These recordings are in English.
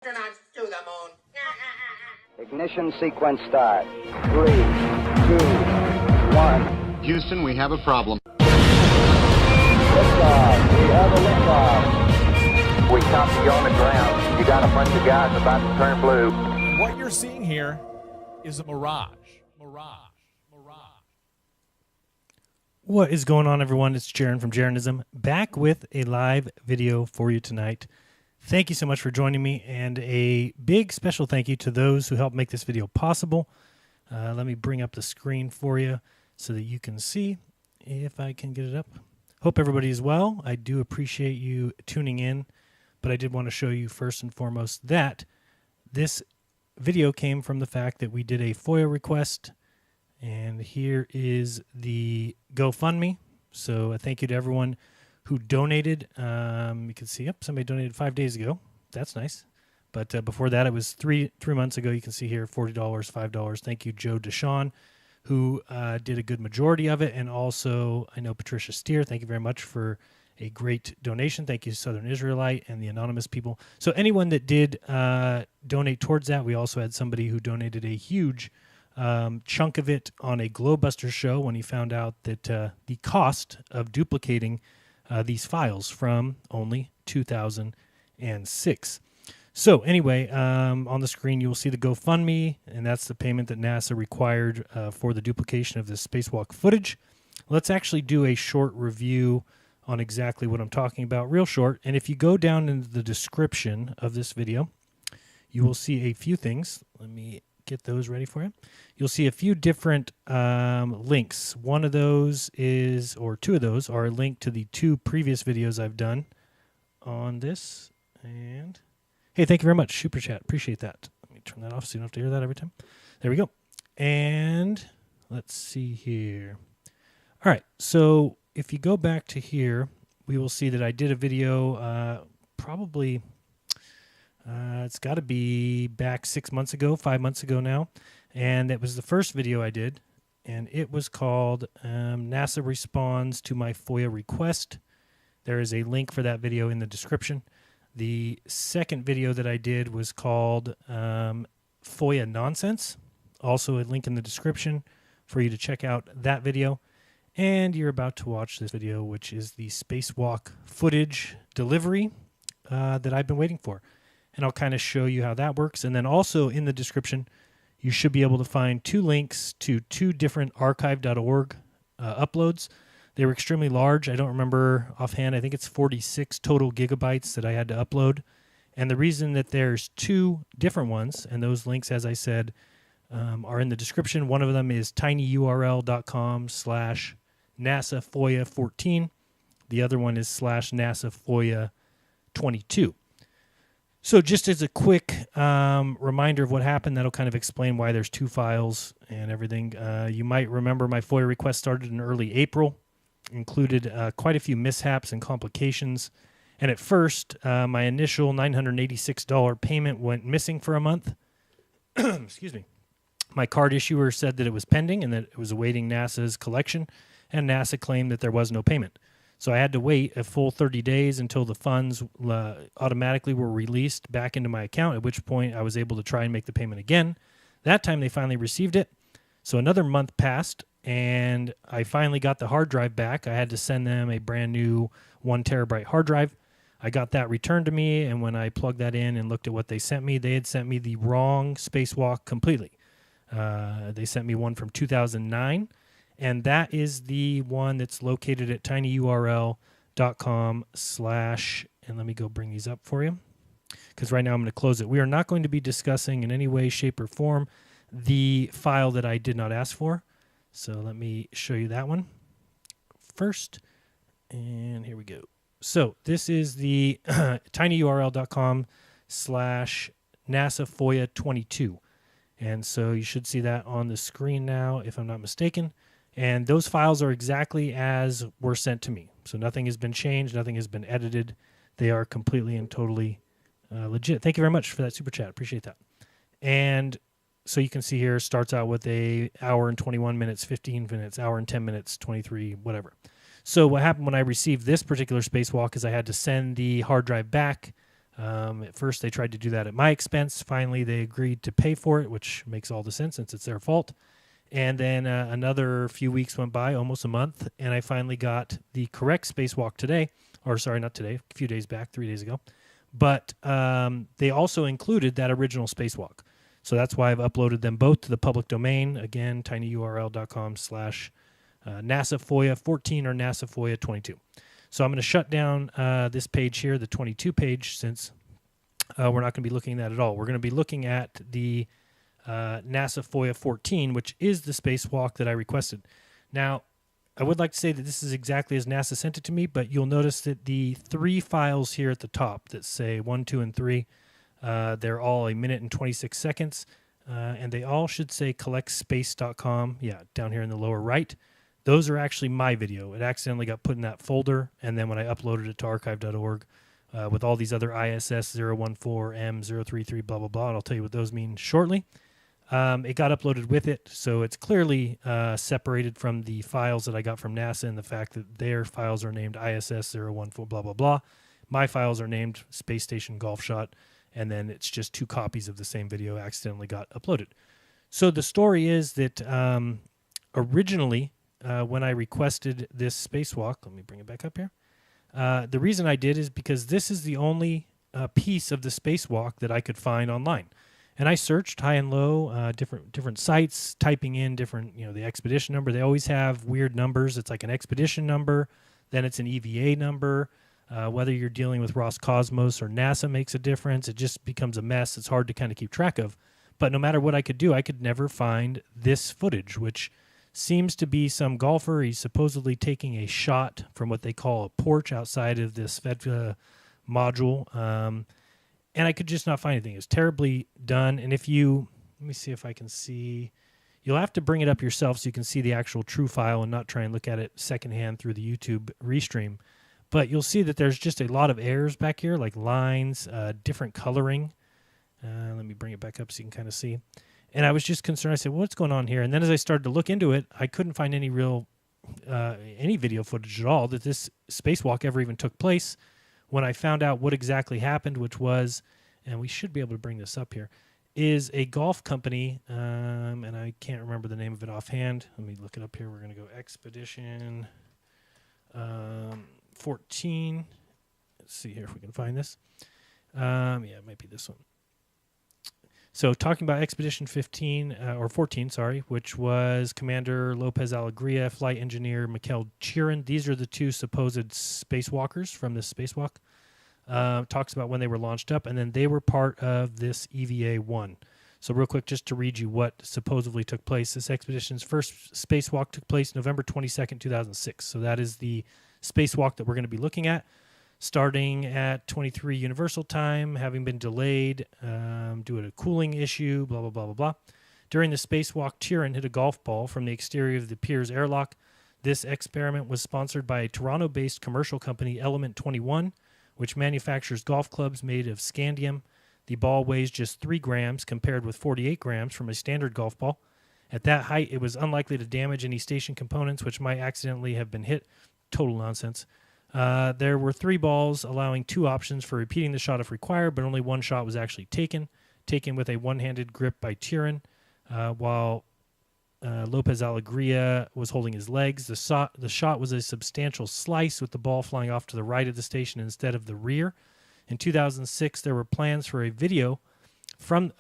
astronauts to the moon. Ignition sequence start. 3, 2, 1. Houston, we have a problem. Liftoff. We have a liftoff. We copy you on the ground. You got a bunch of guys about to turn blue. What you're seeing here is a mirage. What is going on, everyone? It's Jaron from Jeranism, back with a live video for you tonight. Thank you so much for joining me, and a big special thank you to those who helped make this video possible. Let me bring up the screen for you so that you can see if I can get it up. Hope everybody is well. I do appreciate you tuning in, but I did want to show you first and foremost that this video came from the fact that we did a FOIA request, and here is the GoFundMe. So a thank you to everyone who donated. You can see, yep, somebody donated 5 days ago. That's nice. But before that, it was three months ago. You can see here, $40, $5. Thank you, Joe Deshawn, who did a good majority of it. And also, I know Patricia Steer. Thank you very much for a great donation. Thank you, Southern Israelite and the anonymous people. So anyone that did donate towards that, we also had somebody who donated a huge chunk of it on a Globebuster show when he found out that the cost of duplicating these files from only 2006. So anyway, on the screen you will see the GoFundMe, and that's the payment that NASA required for the duplication of the spacewalk footage. Let's actually do a short review on exactly what I'm talking about, real short. And if you go down into the description of this video, you will see a few things. Let me get those ready for you. You'll see a few different links. One of those is, or two of those are a link to the two previous videos I've done on this. And hey, thank you very much, Super Chat. Appreciate that. Let me turn that off so you don't have to hear that every time. There we go. And let's see here. All right, so if you go back to here, we will see that I did a video probably... it's got to be back 6 months ago, 5 months ago now. And it was the first video I did. And it was called NASA Responds to My FOIA Request. There is a link for that video in the description. The second video that I did was called FOIA Nonsense. Also a link in the description for you to check out that video. And you're about to watch this video, which is the spacewalk footage delivery that I've been waiting for. And I'll kind of show you how that works. And then also in the description, you should be able to find two links to two different archive.org uploads. They were extremely large. I don't remember offhand. I think it's 46 total gigabytes that I had to upload. And the reason that there's two different ones, and those links, as I said, are in the description. One of them is tinyurl.com/NASA FOIA 14. The other one is /NASA FOIA 22. So just as a quick reminder of what happened, that'll kind of explain why there's two files and everything. You might remember my FOIA request started in early April, included quite a few mishaps and complications. And at first, my initial $986 payment went missing for a month. Excuse me. My card issuer said that it was pending and that it was awaiting NASA's collection, and NASA claimed that there was no payment. So I had to wait a full 30 days until the funds automatically were released back into my account, at which point I was able to try and make the payment again. That time they finally received it. So another month passed, and I finally got the hard drive back. I had to send them a brand new 1 terabyte hard drive. I got that returned to me, and when I plugged that in and looked at what they sent me, they had sent me the wrong spacewalk completely. They sent me one from 2009. And that is the one that's located at tinyurl.com/ and let me go bring these up for you, because right now I'm going to close it. We are not going to be discussing in any way, shape, or form the file that I did not ask for. So let me show you that one first. And here we go. So this is the tinyurl.com/NASA FOIA 22. And so you should see that on the screen now, if I'm not mistaken. And those files are exactly as were sent to me. So nothing has been changed. Nothing has been edited. They are completely and totally legit. Thank you very much for that super chat. Appreciate that. And so you can see here, starts out with a hour and 21 minutes, 15 minutes, hour and 10 minutes, 23, whatever. So what happened when I received this particular spacewalk is I had to send the hard drive back At first, they tried to do that at my expense. Finally, they agreed to pay for it, which makes all the sense since it's their fault. And then another few weeks went by, almost a month, and I finally got the correct spacewalk today. Or sorry, not today, a few days back, 3 days ago. But they also included that original spacewalk. So that's why I've uploaded them both to the public domain. Again, tinyurl.com/NASA FOIA 14 or NASA FOIA 22. So I'm going to shut down this page here, the 22 page, since we're not going to be looking at that at all. We're going to be looking at the NASA FOIA 14, which is the spacewalk that I requested. Now, I would like to say that this is exactly as NASA sent it to me, but you'll notice that the 3 files here at the top that say 1, 2, and 3, they're all 1 minute and 26 seconds, and they all should say collectspace.com, yeah, down here in the lower right. Those are actually my video. It accidentally got put in that folder, and then when I uploaded it to archive.org with all these other ISS 014, M033, blah, blah, blah, and I'll tell you what those mean shortly. It got uploaded with it, so it's clearly separated from the files that I got from NASA and the fact that their files are named ISS 014, blah, blah, blah. My files are named Space Station Golf Shot, and then it's just 2 copies of the same video accidentally got uploaded. So the story is that originally, when I requested this spacewalk, let me bring it back up here. The reason I did is because this is the only piece of the spacewalk that I could find online. And I searched high and low, different sites, typing in different, the expedition number. They always have weird numbers. It's like an expedition number, then it's an EVA number. Whether you're dealing with Roscosmos or NASA makes a difference. It just becomes a mess. It's hard to kind of keep track of. But no matter what I could do, I could never find this footage, which seems to be some golfer. He's supposedly taking a shot from what they call a porch outside of this Svedka module. And I could just not find anything. It's terribly done. And let me see if I can see. You'll have to bring it up yourself so you can see the actual true file and not try and look at it secondhand through the YouTube restream. But you'll see that there's just a lot of errors back here, like lines, different coloring. Let me bring it back up so you can kind of see. And I was just concerned. I said, well, what's going on here? And then as I started to look into it, I couldn't find any any video footage at all that this spacewalk ever even took place. When I found out what exactly happened, which was, and we should be able to bring this up here, is a golf company, and I can't remember the name of it offhand. Let me look it up here. We're going to go Expedition 14. Let's see here if we can find this. Yeah, it might be this one. So talking about Expedition 14, which was Commander Lopez Alegria, Flight Engineer Mikhail Chirin. These are the 2 supposed spacewalkers from this spacewalk. Talks about when they were launched up, and then they were part of this EVA-1. So real quick, just to read you what supposedly took place. This expedition's first spacewalk took place November 22nd, 2006. So that is the spacewalk that we're going to be looking at, starting at 23 Universal Time, having been delayed due to a cooling issue, blah, blah, blah, blah, blah. During the spacewalk, Chirin hit a golf ball from the exterior of the Piers airlock. This experiment was sponsored by a Toronto-based commercial company, Element 21, which manufactures golf clubs made of scandium. The ball weighs just 3 grams compared with 48 grams from a standard golf ball. At that height, it was unlikely to damage any station components, which might accidentally have been hit. Total nonsense. There were 3 balls, allowing 2 options for repeating the shot if required, but only 1 shot was actually taken with a one-handed grip by Chirin, while Lopez Alegria was holding his legs. The shot was a substantial slice, with the ball flying off to the right of the station instead of the rear. In 2006, there were plans for a video plans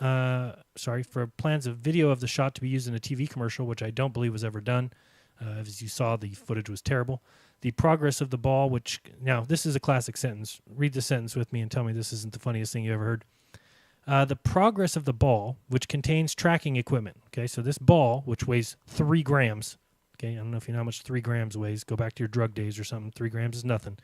of video of the shot to be used in a TV commercial, which I don't believe was ever done. As you saw, the footage was terrible. The progress of the ball, now this is a classic sentence. Read the sentence with me and tell me this isn't the funniest thing you ever heard. The progress of the ball, which contains tracking equipment. Okay, so this ball, which weighs 3 grams. Okay, I don't know if you know how much 3 grams weighs. Go back to your drug days or something. 3 grams is nothing.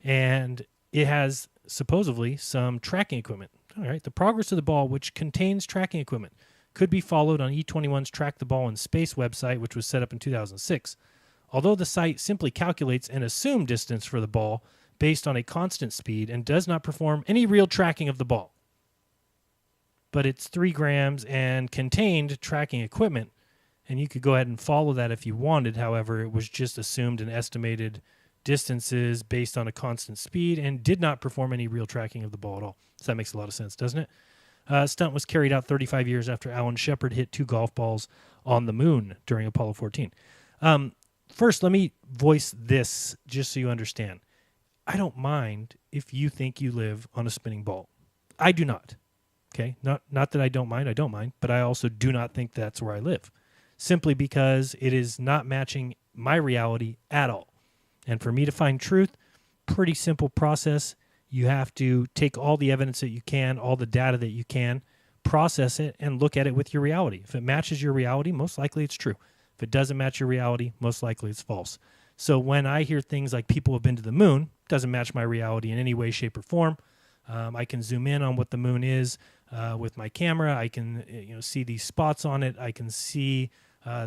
And it has supposedly some tracking equipment. All right, the progress of the ball, which contains tracking equipment, could be followed on E21's Track the Ball in Space website, which was set up in 2006. Although the site simply calculates an assumed distance for the ball based on a constant speed and does not perform any real tracking of the ball. But it's 3 grams and contained tracking equipment, and you could go ahead and follow that if you wanted. However, it was just assumed and estimated distances based on a constant speed and did not perform any real tracking of the ball at all. So that makes a lot of sense, doesn't it? Stunt was carried out 35 years after Alan Shepard hit 2 golf balls on the moon during Apollo 14. First, let me voice this just so you understand. I don't mind if you think you live on a spinning ball. I do not. Okay? Not that I don't mind, but I also do not think that's where I live. Simply because it is not matching my reality at all. And for me to find truth, pretty simple process. You have to take all the evidence that you can, all the data that you can, process it, and look at it with your reality. If it matches your reality, most likely it's true. If it doesn't match your reality, most likely it's false. So when I hear things like people have been to the moon, doesn't match my reality in any way, shape, or form. I can zoom in on what the moon is with my camera. I can see these spots on it. I can see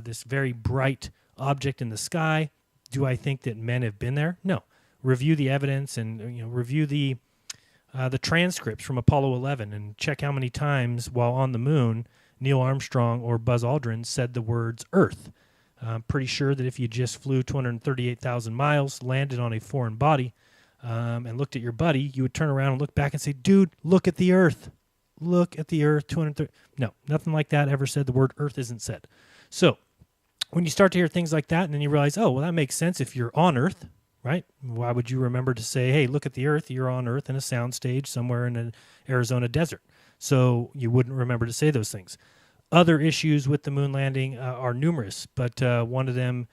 this very bright object in the sky. Do I think that men have been there? No. Review the evidence and review the transcripts from Apollo 11 and check how many times while on the moon Neil Armstrong or Buzz Aldrin said the words Earth. I'm pretty sure that if you just flew 238,000 miles, landed on a foreign body, and looked at your buddy, you would turn around and look back and say, dude, look at the Earth. Look at the Earth. 230. No, nothing like that ever said. The word Earth isn't said. So when you start to hear things like that, and then you realize, oh, well, that makes sense if you're on Earth, right? Why would you remember to say, hey, look at the Earth. You're on Earth in a soundstage somewhere in an Arizona desert. So you wouldn't remember to say those things. Other issues with the moon landing are numerous, but one of them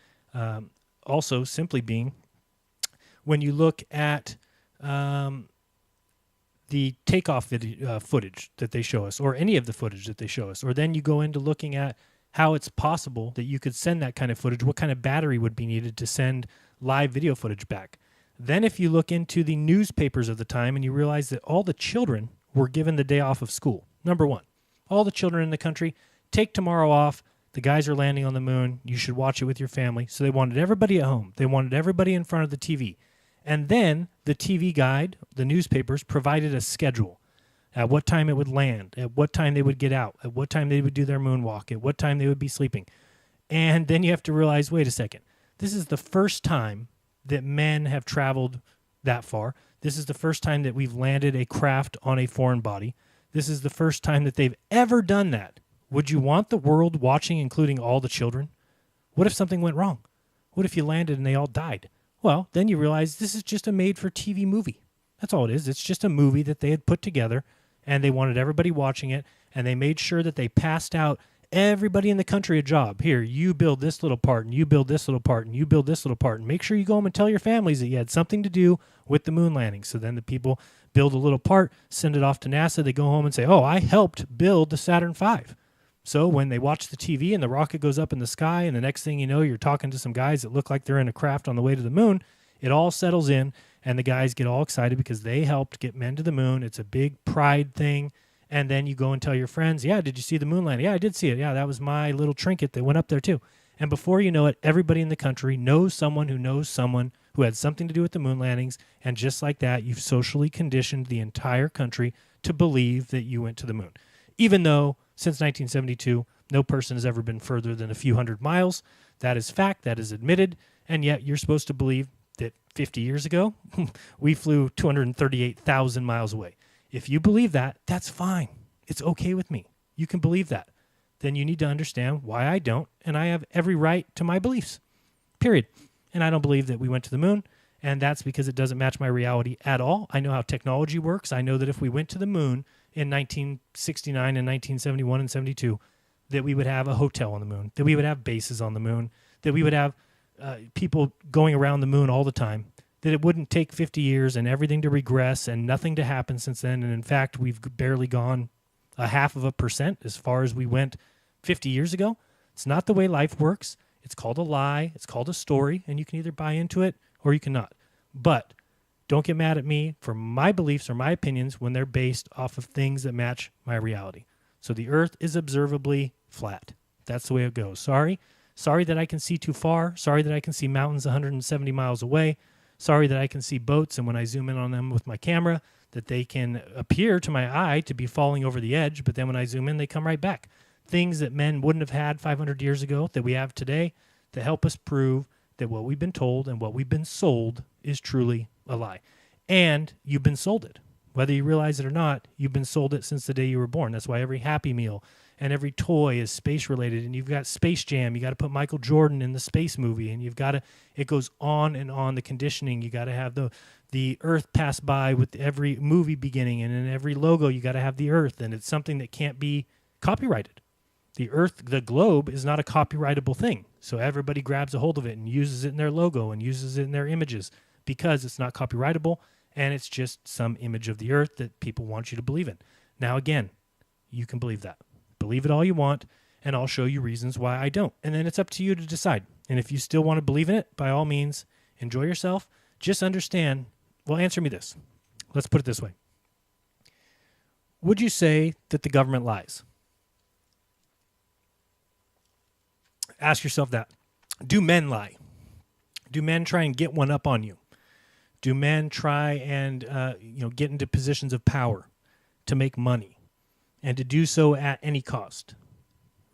also simply being when you look at the takeoff footage that they show us, or any of the footage that they show us, or then you go into looking at how it's possible that you could send that kind of footage, what kind of battery would be needed to send live video footage back. Then if you look into the newspapers of the time and you realize that all the children were given the day off of school. Number one, all the children in the country, take tomorrow off. The guys are landing on the moon. You should watch it with your family. So they wanted everybody at home. They wanted everybody in front of the TV. And then the TV guide, the newspapers, provided a schedule. At what time it would land, at what time they would get out, at what time they would do their moonwalk, at what time they would be sleeping. And then you have to realize, wait a second, this is the first time that men have traveled that far. This is the first time that we've landed a craft on a foreign body. This is the first time that they've ever done that. Would you want the world watching, including all the children? What if something went wrong? What if you landed and they all died? Well, then you realize this is just a made-for-TV movie. That's all it is. It's just a movie that they had put together, and they wanted everybody watching it, and they made sure that they passed out everybody in the country a job. Here, you build this little part, and you build this little part, and you build this little part, and make sure you go home and tell your families that you had something to do with the moon landing. So then the people build a little part, send it off to NASA, they go home and say, oh, I helped build the Saturn V. So when they watch the TV and the rocket goes up in the sky, and the next thing you know, you're talking to some guys that look like they're in a craft on the way to the moon, it all settles in, and the guys get all excited because they helped get men to the moon. It's a big pride thing. And then you go and tell your friends, yeah, did you see the moon landing? Yeah, I did see it. Yeah, that was my little trinket that went up there too. And before you know it, everybody in the country knows someone who had something to do with the moon landings. And just like that, you've socially conditioned the entire country to believe that you went to the moon. Even though since 1972, no person has ever been further than a few hundred miles. That is fact. That is admitted. And yet you're supposed to believe that 50 years ago, we flew 238,000 miles away. If you believe that, that's fine. It's okay with me. You can believe that. Then you need to understand why I don't, and I have every right to my beliefs, period. And I don't believe that we went to the moon, and that's because it doesn't match my reality at all. I know how technology works. I know that if we went to the moon in 1969 and 1971 and 72, that we would have a hotel on the moon, that we would have bases on the moon, that we would have people going around the moon all the time, that it wouldn't take 50 years and everything to regress and nothing to happen since then. And in fact, we've barely gone 0.5% as far as we went 50 years ago. It's not the way life works. It's called a lie. It's called a story, and you can either buy into it or you cannot. But don't get mad at me for my beliefs or my opinions when they're based off of things that match my reality. So the Earth is observably flat. That's the way it goes. Sorry that I can see too far. Sorry that I can see mountains 170 miles away. Sorry that I can see boats, and when I zoom in on them with my camera, that they can appear to my eye to be falling over the edge, but then when I zoom in, they come right back. Things that men wouldn't have had 500 years ago that we have today that help us prove that what we've been told and what we've been sold is truly a lie. And you've been sold it. Whether you realize it or not, you've been sold it since the day you were born. That's why every Happy Meal and every toy is space related. And you've got Space Jam. You got to put Michael Jordan in the space movie. And you've got to, it goes on and on, the conditioning. You got to have the Earth pass by with every movie beginning. And in every logo, you got to have the Earth. And it's something that can't be copyrighted. The Earth, the globe, is not a copyrightable thing. So everybody grabs a hold of it and uses it in their logo and uses it in their images because it's not copyrightable. And it's just some image of the Earth that people want you to believe in. Now, again, you can believe that. Believe it all you want, and I'll show you reasons why I don't. And then it's up to you to decide. And if you still want to believe in it, by all means, enjoy yourself. Just understand, well, answer me this. Let's put it this way. Would you say that the government lies? Ask yourself that. Do men lie? Do men try and get one up on you? Do men try and get into positions of power to make money and to do so at any cost?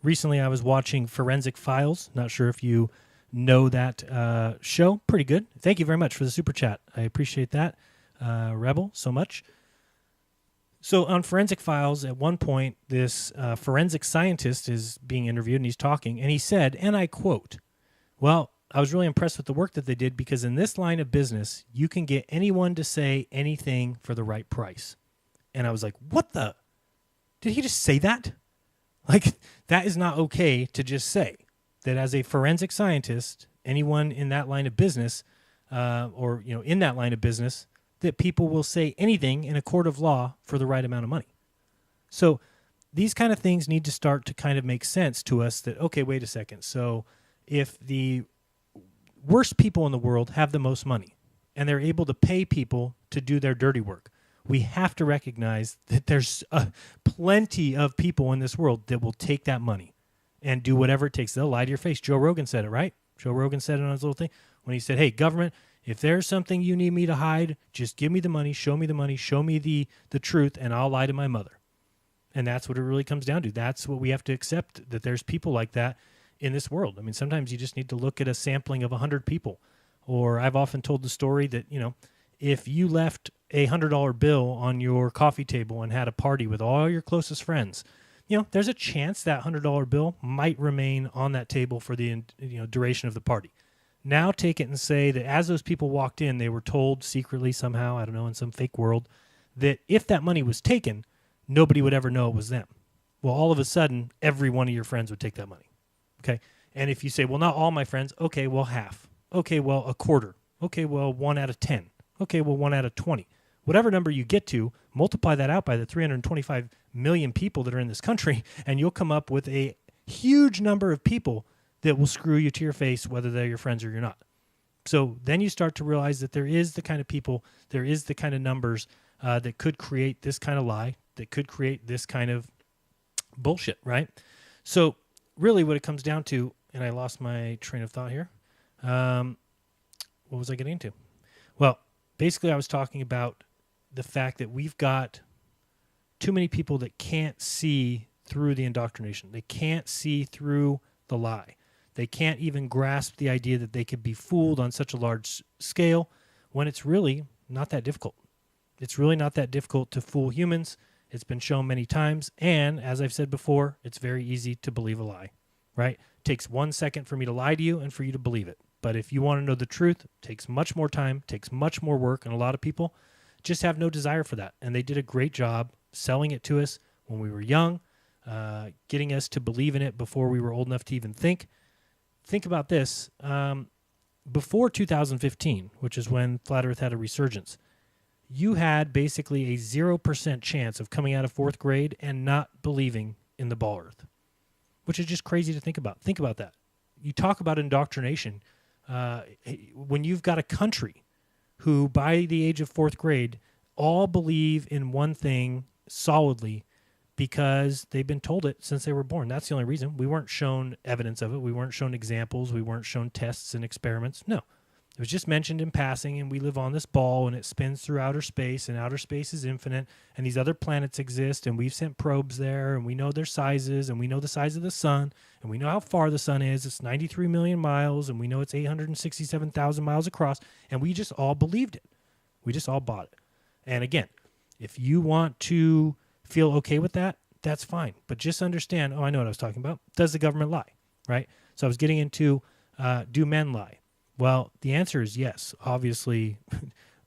Recently, I was watching Forensic Files. Not sure if you know that show. Pretty good. Thank you very much for the super chat. I appreciate that, Rebel, so much. So on Forensic Files, at one point, this forensic scientist is being interviewed, and he's talking, and he said, and I quote, well, I was really impressed with the work that they did because in this line of business, you can get anyone to say anything for the right price. And I was like, what the? Did he just say that? Like, that is not okay to just say. That as a forensic scientist, anyone in that line of business, in that line of business, that people will say anything in a court of law for the right amount of money. So these kind of things need to start to kind of make sense to us that, okay, wait a second. So if the worst people in the world have the most money and they're able to pay people to do their dirty work, we have to recognize that there's plenty of people in this world that will take that money and do whatever it takes. They'll lie to your face. Joe Rogan said it, right? Joe Rogan said it on his little thing when he said, hey, government, if there's something you need me to hide, just give me the money, show me the truth, and I'll lie to my mother. And that's what it really comes down to. That's what we have to accept, that there's people like that in this world. I mean, sometimes you just need to look at a sampling of 100 people. Or I've often told the story that, if you left a $100 bill on your coffee table and had a party with all your closest friends, there's a chance that $100 bill might remain on that table for the duration of the party. Now take it and say that as those people walked in, they were told secretly somehow, I don't know, in some fake world, that if that money was taken, nobody would ever know it was them. Well, all of a sudden, every one of your friends would take that money. Okay? And if you say, well, not all my friends, okay, well, half. Okay, well, a quarter. Okay, well, 1 out of 10. Okay, well, 1 out of 20. Whatever number you get to, multiply that out by the 325 million people that are in this country, and you'll come up with a huge number of people that will screw you to your face, whether they're your friends or you're not. So then you start to realize that there is the kind of people, there is the kind of numbers that could create this kind of lie, that could create this kind of bullshit, right? So really what it comes down to, and I lost my train of thought here. What was I getting into? Well, basically I was talking about the fact that we've got too many people that can't see through the indoctrination. They can't see through the lie. They can't even grasp the idea that they could be fooled on such a large scale when it's really not that difficult. It's really not that difficult to fool humans. It's been shown many times. And as I've said before, it's very easy to believe a lie, right? It takes 1 second for me to lie to you and for you to believe it. But if you want to know the truth, it takes much more time, takes much more work, and a lot of people just have no desire for that. And they did a great job selling it to us when we were young, getting us to believe in it before we were old enough to even think. Think about this. Before 2015, which is when Flat Earth had a resurgence, you had basically a 0% chance of coming out of 4th grade and not believing in the ball Earth, which is just crazy to think about. Think about that. You talk about indoctrination. When you've got a country who, by the age of 4th grade, all believe in one thing solidly because they've been told it since they were born. That's the only reason. We weren't shown evidence of it. We weren't shown examples. We weren't shown tests and experiments. No. was just mentioned in passing, and we live on this ball, and it spins through outer space, and outer space is infinite, and these other planets exist, and we've sent probes there, and we know their sizes, and we know the size of the sun, and we know how far the sun is. It's 93 million miles, and we know it's 867,000 miles across, and we just all believed it. We just all bought it. And again, if you want to feel okay with that, that's fine. But just understand, I know what I was talking about. Does the government lie, right? So I was getting into, do men lie? Well, the answer is yes. Obviously,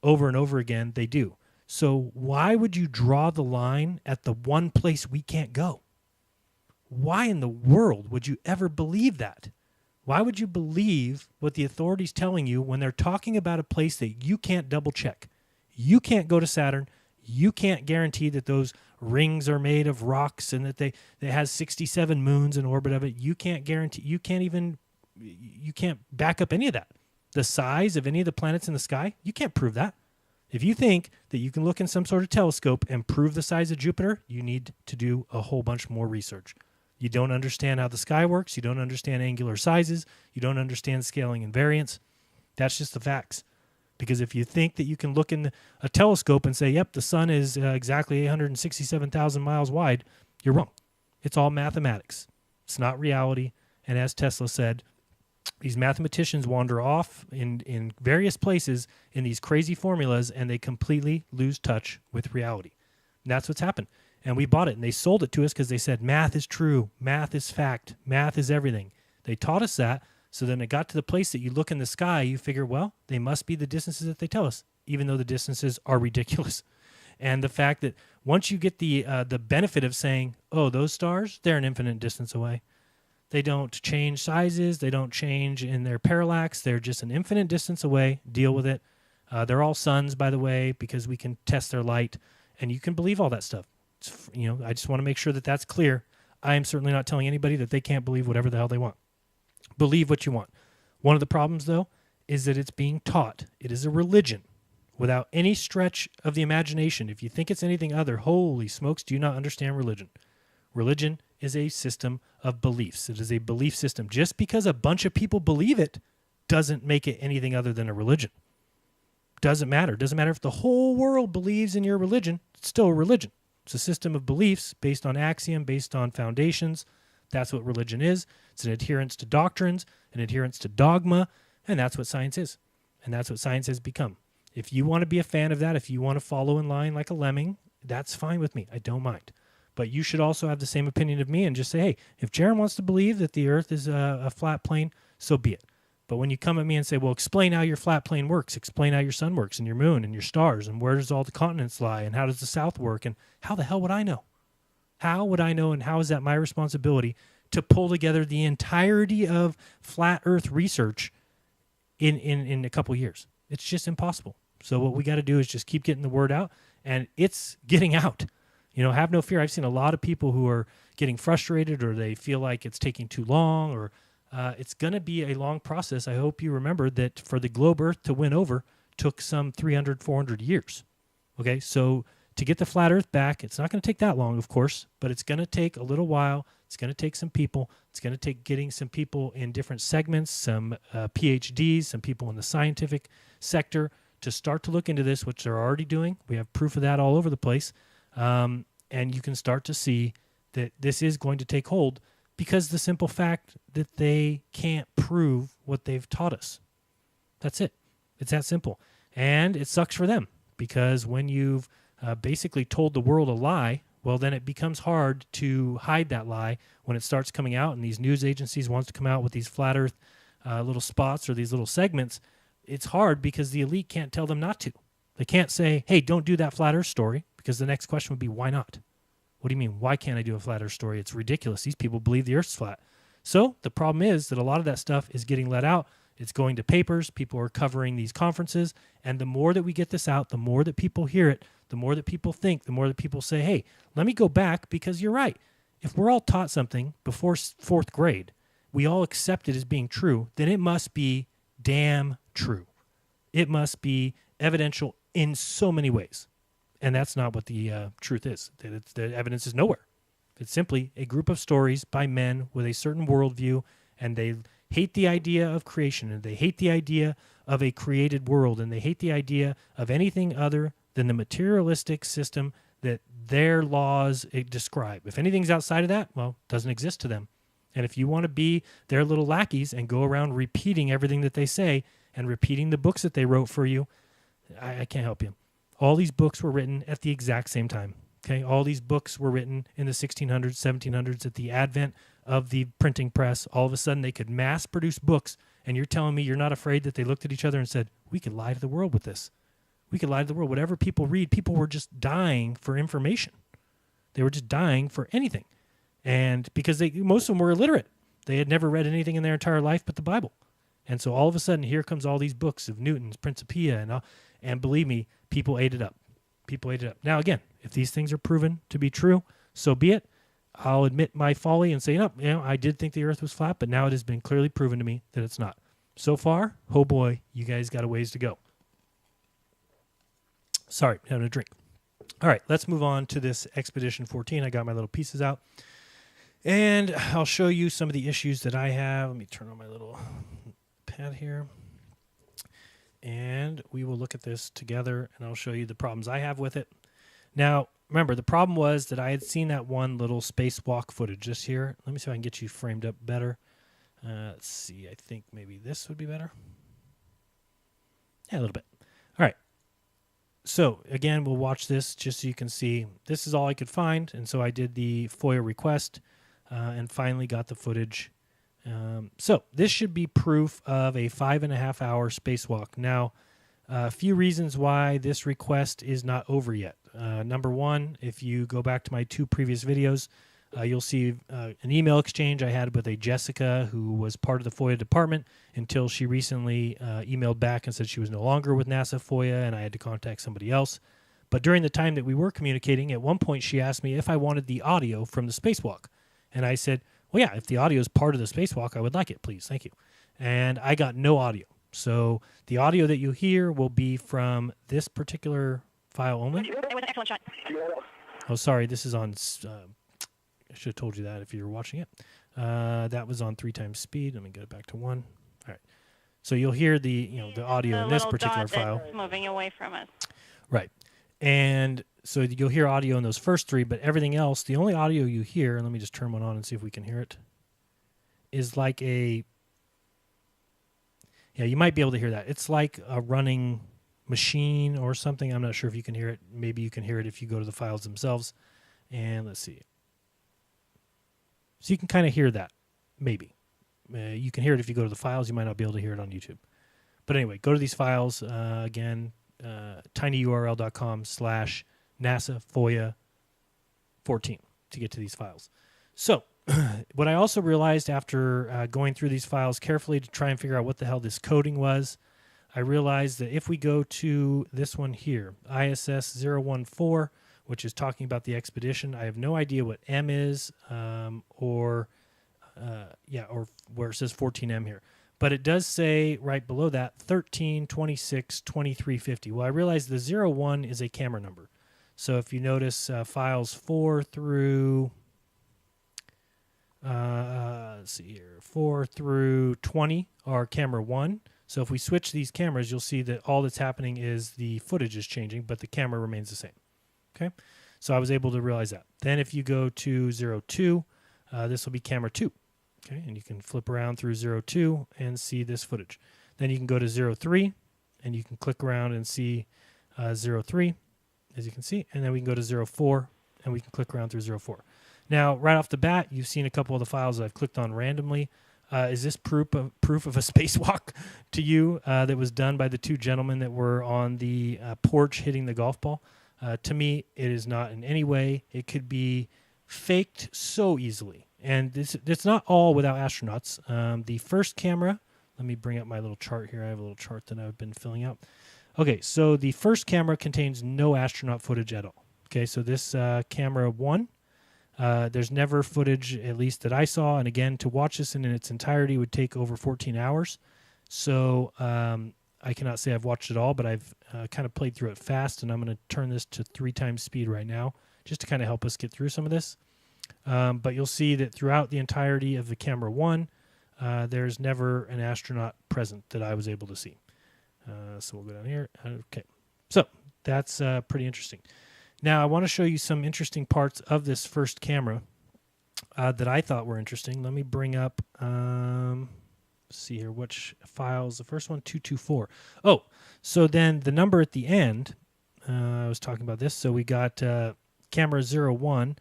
over and over again, they do. So why would you draw the line at the one place we can't go? Why in the world would you ever believe that? Why would you believe what the authorities telling you when they're talking about a place that you can't double check? You can't go to Saturn. You can't guarantee that those rings are made of rocks and that they has 67 moons in orbit of it. You can't guarantee. You can't back up any of that. The size of any of the planets in the sky, you can't prove that. If you think that you can look in some sort of telescope and prove the size of Jupiter, you need to do a whole bunch more research. You don't understand how the sky works. You don't understand angular sizes. You don't understand scaling and variance. That's just the facts. Because if you think that you can look in a telescope and say, yep, the sun is exactly 867,000 miles wide, you're wrong. It's all mathematics. It's not reality. And as Tesla said, these mathematicians wander off in various places in these crazy formulas, and they completely lose touch with reality. And that's what's happened. And we bought it, and they sold it to us because they said math is true, math is fact, math is everything. They taught us that, so then it got to the place that you look in the sky, you figure, well, they must be the distances that they tell us, even though the distances are ridiculous. And the fact that once you get the benefit of saying, oh, those stars, they're an infinite distance away. They don't change sizes. They don't change in their parallax. They're just an infinite distance away. Deal with it. They're all suns, by the way, because we can test their light, and you can believe all that stuff. I just want to make sure that that's clear. I am certainly not telling anybody that they can't believe whatever the hell they want. Believe what you want. One of the problems, though, is that it's being taught. It is a religion without any stretch of the imagination. If you think it's anything other, holy smokes, do you not understand religion? Religion is a system of beliefs. It is a belief system. Just because a bunch of people believe it doesn't make it anything other than a religion. Doesn't matter. Doesn't matter if the whole world believes in your religion. It's still a religion. It's a system of beliefs based on axiom, based on foundations. That's what religion is. It's an adherence to doctrines, an adherence to dogma, and that's what science is. And that's what science has become. If you want to be a fan of that, if you want to follow in line like a lemming, that's fine with me. I don't mind. But you should also have the same opinion of me and just say, hey, if Jaron wants to believe that the Earth is a flat plane, so be it. But when you come at me and say, well, explain how your flat plane works, explain how your sun works and your moon and your stars and where does all the continents lie and how does the South work and how the hell would I know? How would I know, and how is that my responsibility to pull together the entirety of flat Earth research in a couple years? It's just impossible. So what we got to do is just keep getting the word out, and it's getting out. Have no fear. I've seen a lot of people who are getting frustrated or they feel like it's taking too long or it's going to be a long process. I hope you remember that for the globe Earth to win over took some 300, 400 years. Okay, so to get the flat Earth back, it's not going to take that long, of course, but it's going to take a little while. It's going to take some people. It's going to take getting some people in different segments, some PhDs, some people in the scientific sector to start to look into this, which they're already doing. We have proof of that all over the place. And you can start to see that this is going to take hold because the simple fact that they can't prove what they've taught us. That's it. It's that simple. And it sucks for them because when you've basically told the world a lie, well, then it becomes hard to hide that lie when it starts coming out and these news agencies wants to come out with these flat Earth little spots or these little segments. It's hard because the elite can't tell them not to. They can't say, hey, don't do that flat Earth story, because the next question would be, why not? What do you mean, why can't I do a flat Earth story? It's ridiculous. These people believe the Earth's flat. So the problem is that a lot of that stuff is getting let out. It's going to papers. People are covering these conferences. And the more that we get this out, the more that people hear it, the more that people think, the more that people say, hey, let me go back because you're right. If we're all taught something before fourth grade, we all accept it as being true, then it must be damn true. It must be evidential in so many ways. And that's not what the truth is. The evidence is nowhere. It's simply a group of stories by men with a certain worldview, and they hate the idea of creation, and they hate the idea of a created world, and they hate the idea of anything other than the materialistic system that their laws describe. If anything's outside of that, well, it doesn't exist to them. And if you want to be their little lackeys and go around repeating everything that they say and repeating the books that they wrote for you, I can't help you. All these books were written at the exact same time. Okay, all these books were written in the 1600s, 1700s at the advent of the printing press. All of a sudden, they could mass produce books, and you're telling me you're not afraid that they looked at each other and said, we could lie to the world with this. We could lie to the world. Whatever people read, people were just dying for information. They were just dying for anything. And because most of them were illiterate. They had never read anything in their entire life but the Bible. And so all of a sudden, here comes all these books of Newton's Principia, and believe me, people ate it up. People ate it up. Now, again, if these things are proven to be true, so be it. I'll admit my folly and say, no, I did think the earth was flat, but now it has been clearly proven to me that it's not. So far, oh boy, you guys got a ways to go. Sorry, having a drink. All right, let's move on to this Expedition 14. I got my little pieces out. And I'll show you some of the issues that I have. Let me turn on my little pad here. And we will look at this together, and I'll show you the problems I have with it. Now, remember, the problem was that I had seen that one little spacewalk footage just here. Let me see if I can get you framed up better. Let's see. I think maybe this would be better. Yeah, a little bit. All right. So, again, we'll watch this just so you can see. This is all I could find, and so I did the FOIA request and finally got the footage. So this should be proof of a 5.5-hour spacewalk. Now, a few reasons why this request is not over yet. Number one, if you go back to my 2 previous videos, you'll see an email exchange I had with a Jessica who was part of the FOIA department until she recently emailed back and said she was no longer with NASA FOIA and I had to contact somebody else. But during the time that we were communicating, at one point she asked me if I wanted the audio from the spacewalk. And I said, well, yeah, if the audio is part of the spacewalk, I would like it, please. Thank you. And I got no audio. So the audio that you hear will be from this particular file only. It was an excellent shot. Oh, sorry. This is on... I should have told you that if you were watching it. That was on 3 times speed. Let me get it back to 1. All right. So you'll hear the audio in this particular file. Moving away from us. Right. And so you'll hear audio in those first 3, but everything else, the only audio you hear, let me just turn one on and see if we can hear it, is like a... Yeah, you might be able to hear that. It's like a running machine or something. I'm not sure if you can hear it. Maybe you can hear it if you go to the files themselves. And let's see. So you can kind of hear that, maybe. You can hear it if you go to the files. You might not be able to hear it on YouTube. But anyway, go to these files. Again, tinyurl.com/NASA FOIA 14 to get to these files. So what I also realized after going through these files carefully to try and figure out what the hell this coding was, I realized that if we go to this one here, ISS 014, which is talking about the expedition, I have no idea what M is or where it says 14M here. But it does say right below that 13, 26, 2350. Well, I realized the 01 is a camera number. So if you notice files 4 through... let's see here, 4 through 20 are camera 1. So if we switch these cameras, you'll see that all that's happening is the footage is changing, but the camera remains the same. Okay, so I was able to realize that. Then if you go to 02, this will be camera 2. Okay, and you can flip around through 02 and see this footage. Then you can go to 03, and you can click around and see 03, as you can see. And then we can go to 04, and we can click around through 04. Now, right off the bat, you've seen a couple of the files that I've clicked on randomly. Is this proof of a spacewalk to you that was done by the 2 gentlemen that were on the porch hitting the golf ball? To me, it is not in any way. It could be faked so easily. And it's not all without astronauts. The first camera, let me bring up my little chart here. I have a little chart that I've been filling out. Okay, so the first camera contains no astronaut footage at all. Okay, so this camera 1, there's never footage, at least that I saw. And again, to watch this in its entirety would take over 14 hours. So I cannot say I've watched it all, but I've kind of played through it fast. And I'm going to turn this to 3 times speed right now, just to kind of help us get through some of this. But you'll see that throughout the entirety of the camera 1, there's never an astronaut present that I was able to see. So we'll go down here. Okay. So that's pretty interesting. Now I want to show you some interesting parts of this first camera that I thought were interesting. Let me bring up, let's see here, which files. The first one, 224. Oh, so then the number at the end, I was talking about this. So we got camera 01.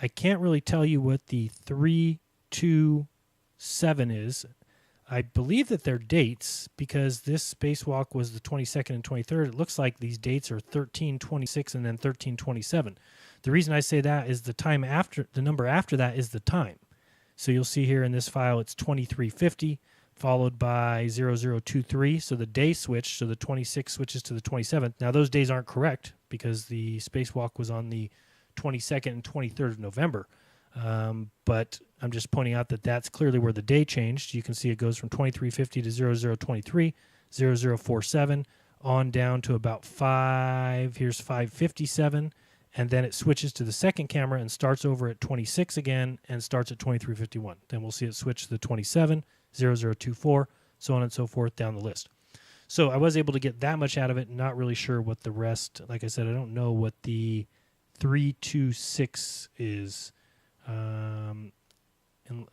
I can't really tell you what the 327 is. I believe that they're dates because this spacewalk was the 22nd and 23rd. It looks like these dates are 1326 and then 1327. The reason I say that is the time after, the number after that is the time. So you'll see here in this file it's 2350 followed by 0023. So the day switch, so the 26 switches to the 27th. Now those days aren't correct because the spacewalk was on the 22nd and 23rd of November. But I'm just pointing out that that's clearly where the day changed. You can see it goes from 2350 to 0023, 0047, on down to about 557, and then it switches to the second camera and starts over at 26 again and starts at 2351. Then we'll see it switch to the 27, 0024, so on and so forth down the list. So I was able to get that much out of it, not really sure what the rest, like I said, I don't know what the 326 is. And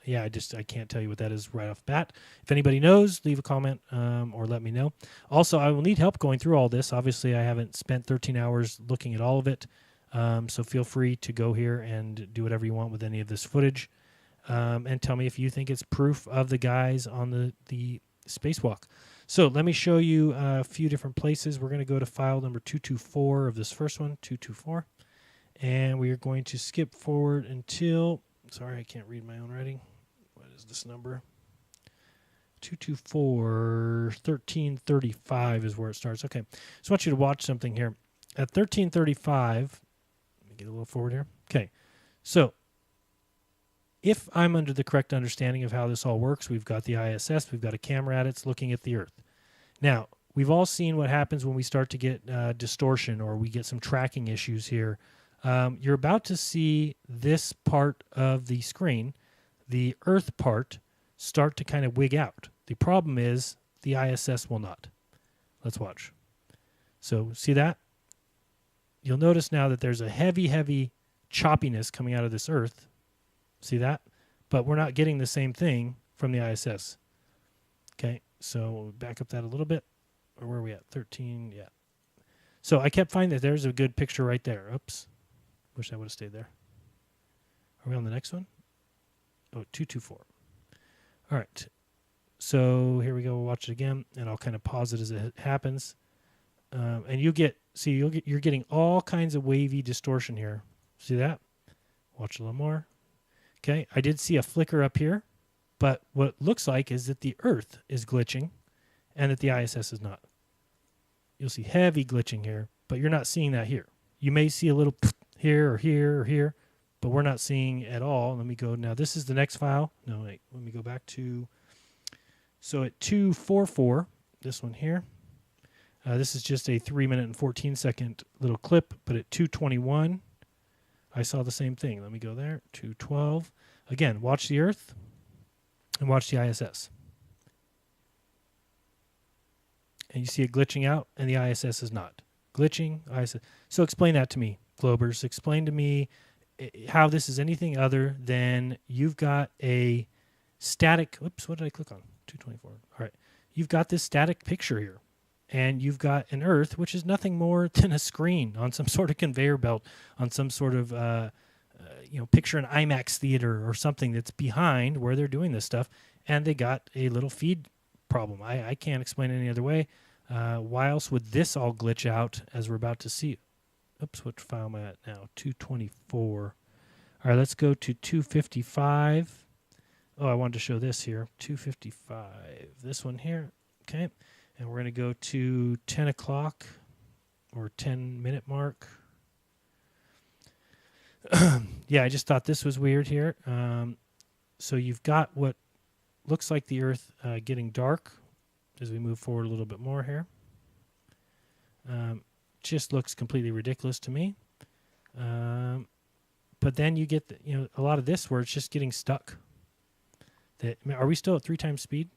yeah, I can't tell you what that is right off the bat. If anybody knows, leave a comment or let me know. Also, I will need help going through all this. Obviously, I haven't spent 13 hours looking at all of it, so feel free to go here and do whatever you want with any of this footage, and tell me if you think it's proof of the guys on the spacewalk. So let me show you a few different places. We're going to go to file number 224 of this first one, 224. And we are going to skip forward until, sorry, I can't read my own writing. What is this number? 224, 1335 is where it starts. Okay, so I want you to watch something here. At 1335, let me get a little forward here. Okay, so if I'm under the correct understanding of how this all works, we've got the ISS, we've got a camera at it, it's looking at the Earth. Now, we've all seen what happens when we start to get distortion or we get some tracking issues here. You're about to see this part of the screen, the Earth part, start to kind of wig out. The problem is the ISS will not. Let's watch. So see that? You'll notice now that there's a heavy, heavy choppiness coming out of this Earth. See that? But we're not getting the same thing from the ISS. Okay, so we'll back up that a little bit. Or where are we at? 13, yeah. So I kept finding that there's a good picture right there. Oops. Wish I would have stayed there. Are we on the next one? Oh, 224. All right. So here we go. We'll watch it again, and I'll kind of pause it as it happens. And you're getting all kinds of wavy distortion here. See that? Watch a little more. Okay. I did see a flicker up here, but what it looks like is that the Earth is glitching, and that the ISS is not. You'll see heavy glitching here, but you're not seeing that here. You may see a little here or here or here, but we're not seeing at all. Let me go now. This is the next file. No, wait. Let me go back to. So at 244, this one here. This is just a 3-minute and 14-second little clip, but at 221, I saw the same thing. Let me go there. 212. Again, watch the Earth and watch the ISS. And you see it glitching out, and the ISS is not. Glitching, ISS. So explain that to me, Globers. Explain to me how this is anything other than you've got a static, oops, what did I click on? 224. All right. You've got this static picture here, and you've got an Earth, which is nothing more than a screen on some sort of conveyor belt, on some sort of, picture an IMAX theater or something that's behind where they're doing this stuff, and they got a little feed problem. I can't explain it any other way. Why else would this all glitch out as we're about to see? Oops, what file am I at now? 224. All right, let's go to 255. Oh, I wanted to show this here. 255. This one here. Okay. And we're going to go to 10 o'clock or 10-minute mark. Yeah, I just thought this was weird here. So you've got what looks like the Earth getting dark as we move forward a little bit more here. Just looks completely ridiculous to me. But then you get a lot of this where it's just getting stuck. Are we still at 3 times speed?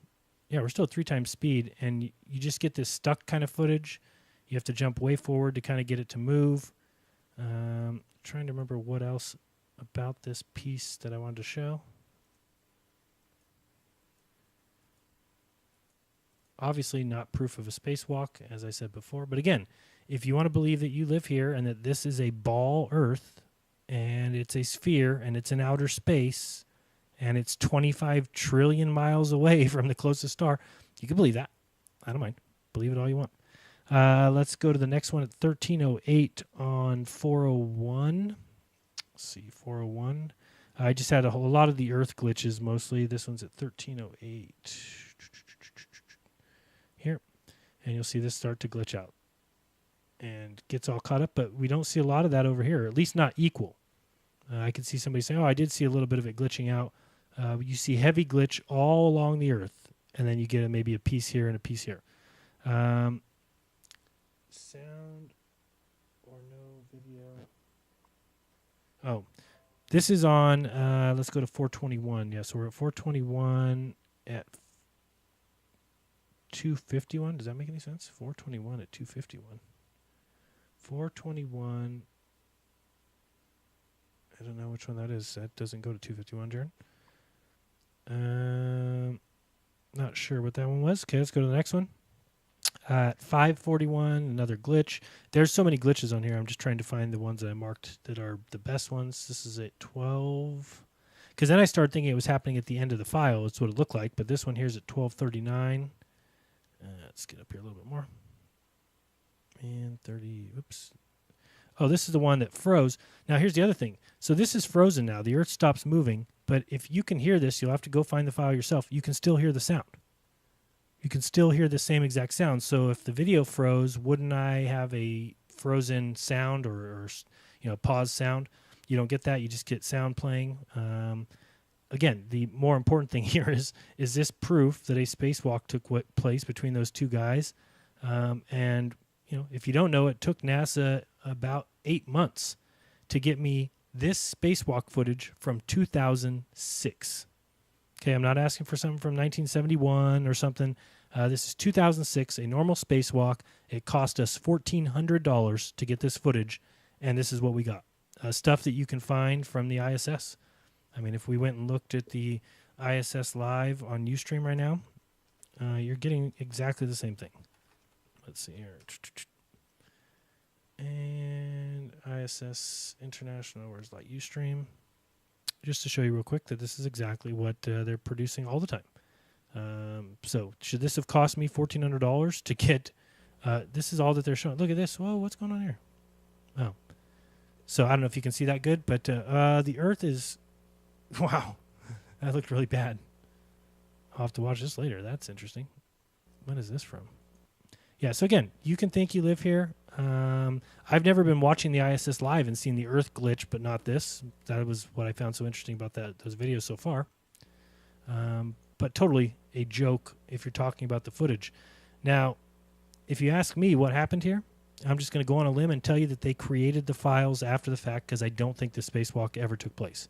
Yeah, we're still at 3 times speed, and you just get this stuck kind of footage. You have to jump way forward to kind of get it to move. Trying to remember what else about this piece that I wanted to show. Obviously not proof of a spacewalk, as I said before. But again, if you want to believe that you live here and that this is a ball Earth and it's a sphere and it's in outer space and it's 25 trillion miles away from the closest star, you can believe that. I don't mind. Believe it all you want. Let's go to the next one at 1308 on 401. Let's see, 401. I just had a lot of the Earth glitches mostly. This one's at 1308. Here. And you'll see this start to glitch out. And gets all caught up, but we don't see a lot of that over here, at least not equal. I could see somebody saying, oh, I did see a little bit of it glitching out. You see heavy glitch all along the Earth, and then you get maybe a piece here and a piece here. Sound or no video? Oh, this is on, let's go to 421. Yeah, so we're at 421 at 251. Does that make any sense? 421 at 251. 421. I don't know which one that is. That doesn't go to 251, Jaron. Not sure what that one was. Okay, let's go to the next one. 541, another glitch. There's so many glitches on here. I'm just trying to find the ones that I marked that are the best ones. This is at 12. Because then I started thinking it was happening at the end of the file. It's what it looked like. But this one here is at 1239. Let's get up here a little bit more. And 30. Oops. Oh, this is the one that froze. Now, here's the other thing. So this is frozen now. The Earth stops moving. But if you can hear this, you'll have to go find the file yourself. You can still hear the sound. You can still hear the same exact sound. So if the video froze, wouldn't I have a frozen sound or pause sound? You don't get that. You just get sound playing. Again, the more important thing here is this proof that a spacewalk took place between those two guys. And if you don't know, it took NASA about 8 months to get me this spacewalk footage from 2006. Okay, I'm not asking for something from 1971 or something. This is 2006, a normal spacewalk. It cost us $1,400 to get this footage, and this is what we got. Stuff that you can find from the ISS. I mean, if we went and looked at the ISS live on Ustream right now, you're getting exactly the same thing. Let's see here. And ISS International, where's like Ustream? Just to show you real quick that this is exactly what they're producing all the time. So should this have cost me $1,400 to get, this is all that they're showing. Look at this. Whoa, what's going on here? Oh. So I don't know if you can see that good, but the Earth is, wow, that looked really bad. I'll have to watch this later. That's interesting. When is this from? Yeah, so again, you can think you live here. I've never been watching the ISS live and seen the Earth glitch, but not this. That was what I found so interesting about those videos so far. But totally a joke if you're talking about the footage. Now, if you ask me what happened here, I'm just going to go on a limb and tell you that they created the files after the fact because I don't think the spacewalk ever took place.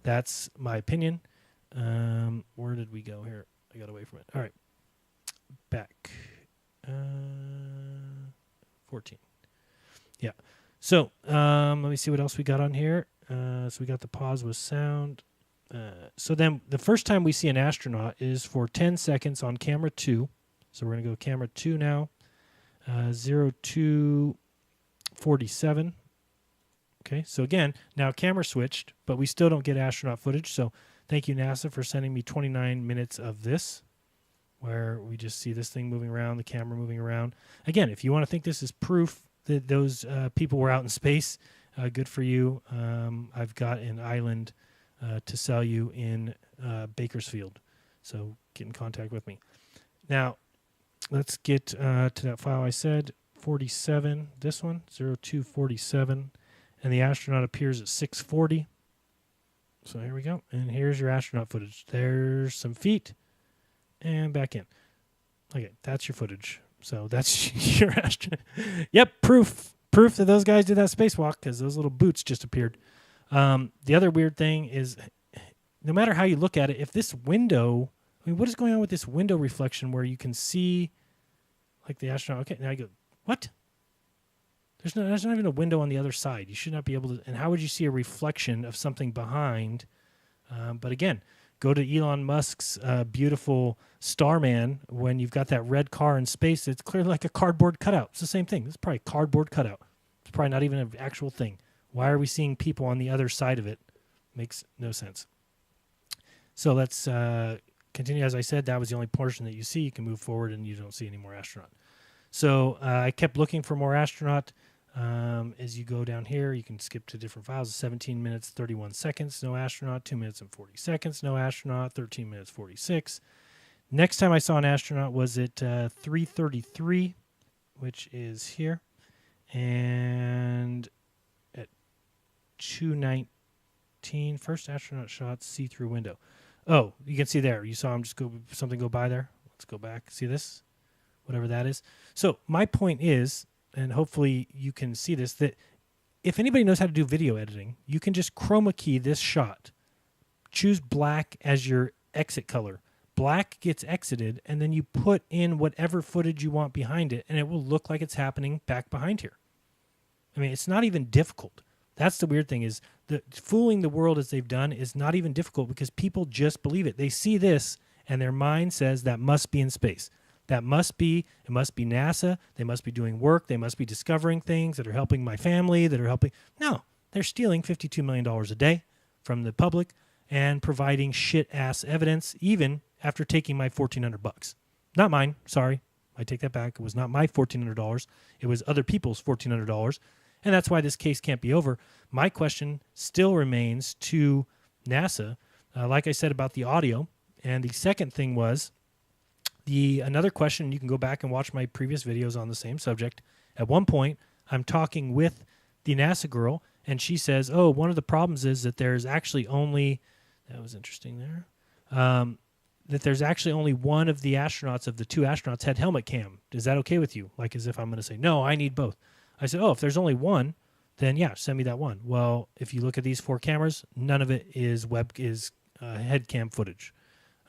That's my opinion. Where did we go here? I got away from it. All right. Back. 14. Yeah. So let me see what else we got on here. So we got the pause with sound. So then the first time we see an astronaut is for 10 seconds on camera 2. So we're going to go camera 2 now. 0247. Okay, so again, now camera switched, but we still don't get astronaut footage. So thank you, NASA, for sending me 29 minutes of this, where we just see this thing moving around, the camera moving around. Again, if you want to think this is proof that those people were out in space, good for you. I've got an island to sell you in Bakersfield. So get in contact with me. Now, let's get to that file I said, 47, this one, 0247. And the astronaut appears at 6:40. So here we go. And here's your astronaut footage. There's some feet. And back in. Okay, that's your footage. So that's your astronaut. Yep, proof that those guys did that spacewalk because those little boots just appeared. The other weird thing is no matter how you look at it, if this window, I mean, what is going on with this window reflection where you can see like the astronaut? Okay, now I go, what? There's not even a window on the other side. You should not be able to. And how would you see a reflection of something behind? But again, go to Elon Musk's beautiful Starman. When you've got that red car in space, it's clearly like a cardboard cutout. It's the same thing. It's probably a cardboard cutout. It's probably not even an actual thing. Why are we seeing people on the other side of it? Makes no sense. So let's continue. As I said, that was the only portion that you see. You can move forward and you don't see any more astronaut. So I kept looking for more astronaut. As you go down here, you can skip to different files. 17 minutes, 31 seconds, no astronaut. 2 minutes and 40 seconds, no astronaut. 13 minutes, 46. Next time I saw an astronaut was at 3:33, which is here. And at 2:19, first astronaut shot, see-through window. Oh, you can see there. You saw him just something go by there. Let's go back. See this? Whatever that is. So my point is, and hopefully you can see this, that if anybody knows how to do video editing, you can just chroma key this shot. Choose black as your exit color. Black gets exited, and then you put in whatever footage you want behind it, and it will look like it's happening back behind here. I mean, it's not even difficult. That's the weird thing, is fooling the world as they've done is not even difficult because people just believe it. They see this, and their mind says that must be in space. It must be NASA. They must be doing work. They must be discovering things that are helping my family, that are helping. No, they're stealing $52 million a day from the public and providing shit-ass evidence, even after taking my $1,400. Not mine. Sorry. I take that back. It was not my $1,400. It was other people's $1,400. And that's why this case can't be over. My question still remains to NASA, like I said about the audio. And the second thing was, another question, you can go back and watch my previous videos on the same subject. At one point, I'm talking with the NASA girl, and she says, oh, one of the problems is that there's actually only, that was interesting there, that there's actually only one of the astronauts, of the two astronauts, had helmet cam. Is that okay with you? Like as if I'm going to say, no, I need both. I said, oh, if there's only one, then yeah, send me that one. Well, if you look at these 4 cameras, none of it is head cam footage.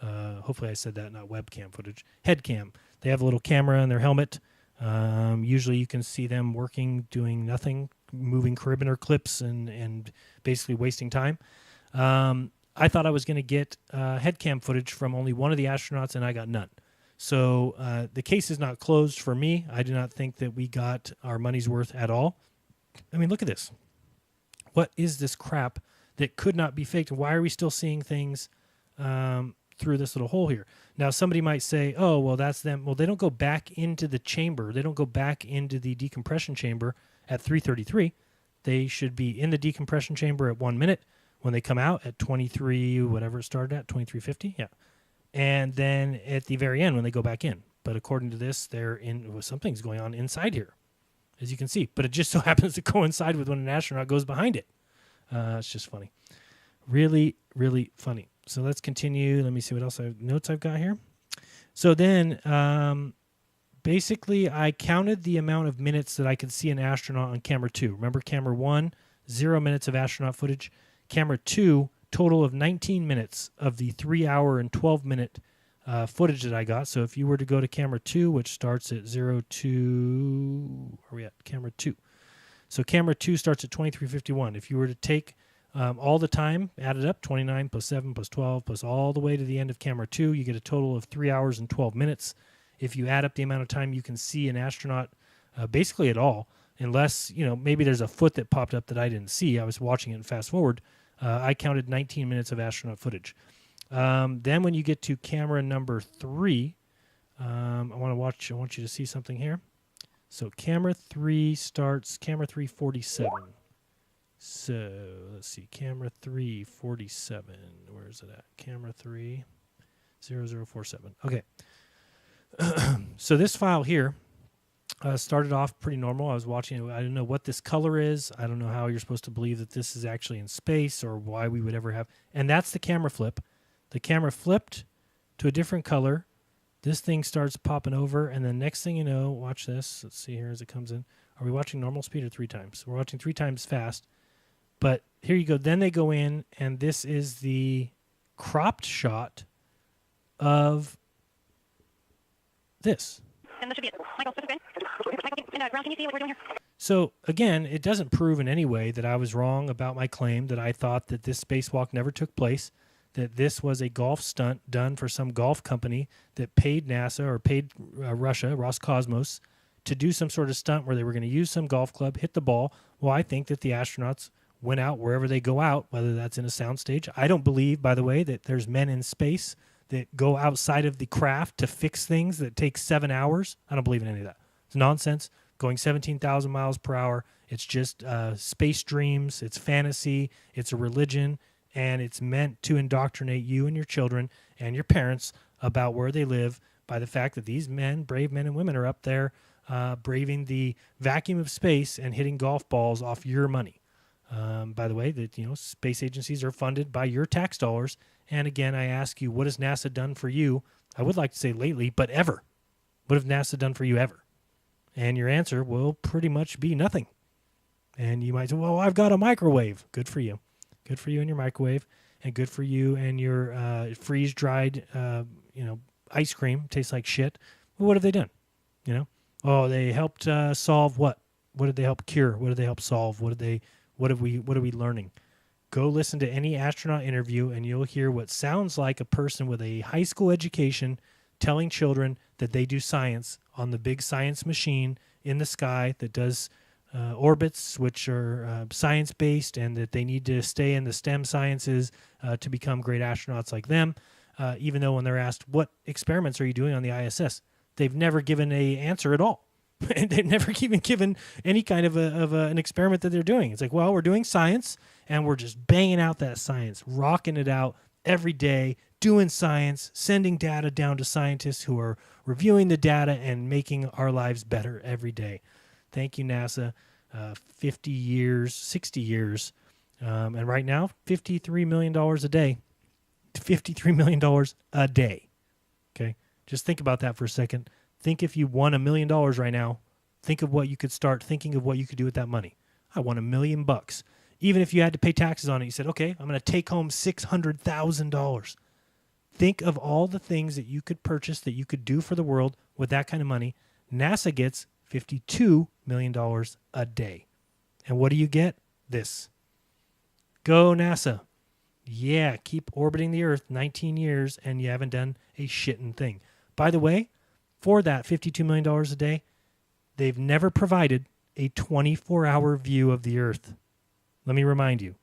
Hopefully I said that, not webcam footage. Head cam. They have a little camera in their helmet. Usually you can see them working, doing nothing, moving carabiner clips and basically wasting time. I thought I was going to get head cam footage from only one of the astronauts, and I got none. So the case is not closed for me. I do not think that we got our money's worth at all. I mean, look at this. What is this crap that could not be faked? Why are we still seeing things through this little hole here? Now, somebody might say, oh, well, that's them. Well, they don't go back into the chamber. They don't go back into the decompression chamber at 3:33. They should be in the decompression chamber at 1 minute. When they come out at 23, whatever it started at, 23:50, yeah. And then at the very end when they go back in. But according to this, something's going on inside here, as you can see. But it just so happens to coincide with when an astronaut goes behind it. It's just funny. Really, really funny. So let's continue. Let me see what else notes I've got here. So then, basically, I counted the amount of minutes that I could see an astronaut on camera 2. Remember, camera 1, 0 minutes of astronaut footage. Camera 2, total of 19 minutes of the 3 hour and 12-minute footage that I got. So if you were to go to camera 2, which starts at 02, where are we at? Camera 2. So camera 2 starts at 23:51. If you were to take all the time, add it up, 29 plus 7 plus 12 plus all the way to the end of camera 2, you get a total of 3 hours and 12 minutes. If you add up the amount of time you can see an astronaut basically at all, unless, maybe there's a foot that popped up that I didn't see. I was watching it and fast forward. I counted 19 minutes of astronaut footage. Then when you get to camera number 3, I want you to see something here. So camera 3 starts, camera 3, 47. So let's see, camera 3, 47. Where is it at? Camera 3, 0047. Okay. So this file here started off pretty normal. I was watching it. I don't know what this color is. I don't know how you're supposed to believe that this is actually in space or why we would ever have. And that's the camera flip. The camera flipped to a different color. This thing starts popping over. And then next thing you know, watch this. Let's see here as it comes in. Are we watching normal speed or 3 times? We're watching 3 times fast. But here you go. Then they go in, and this is the cropped shot of this. And this should be it. Michael, this is good. And Brown, can you see what we're doing here? So, again, it doesn't prove in any way that I was wrong about my claim that I thought that this spacewalk never took place, that this was a golf stunt done for some golf company that paid NASA or paid Russia, Roscosmos, to do some sort of stunt where they were going to use some golf club, hit the ball. Well, I think that the astronauts went out wherever they go out, whether that's in a soundstage. I don't believe, by the way, that there's men in space that go outside of the craft to fix things that take 7 hours. I don't believe in any of that. It's nonsense. Going 17,000 miles per hour. It's just space dreams. It's fantasy. It's a religion. And it's meant to indoctrinate you and your children and your parents about where they live by the fact that these men, brave men and women, are up there braving the vacuum of space and hitting golf balls off your money. By the way, that space agencies are funded by your tax dollars. And again, I ask you, what has NASA done for you? I would like to say lately, but ever. What have NASA done for you ever? And your answer will pretty much be nothing. And you might say, well, I've got a microwave. Good for you. Good for you and your microwave. And good for you and your freeze-dried, ice cream. Tastes like shit. Well, what have they done? Oh, they helped solve what? What did they help cure? What did they help solve? What are we learning? Go listen to any astronaut interview and you'll hear what sounds like a person with a high school education telling children that they do science on the big science machine in the sky that does orbits, which are science-based, and that they need to stay in the STEM sciences to become great astronauts like them, even though when they're asked, what experiments are you doing on the ISS, they've never given an answer at all. They've never even given any kind of an experiment that they're doing. It's like, well, we're doing science, and we're just banging out that science, rocking it out every day, doing science, sending data down to scientists who are reviewing the data and making our lives better every day. Thank you, NASA. 50 years, 60 years, and right now, $53 million a day. $53 million a day. Okay? Just think about that for a second. Think if you won $1 million right now, think of what you could start thinking of what you could do with that money. I won $1 million. Even if you had to pay taxes on it, you said, okay, I'm going to take home $600,000. Think of all the things that you could purchase, that you could do for the world with that kind of money. NASA gets $52 million a day. And what do you get? This. Go NASA. Yeah, keep orbiting the Earth 19 years and you haven't done a shitting thing. By the way, for that $52 million a day, they've never provided a 24-hour view of the Earth. Let me remind you,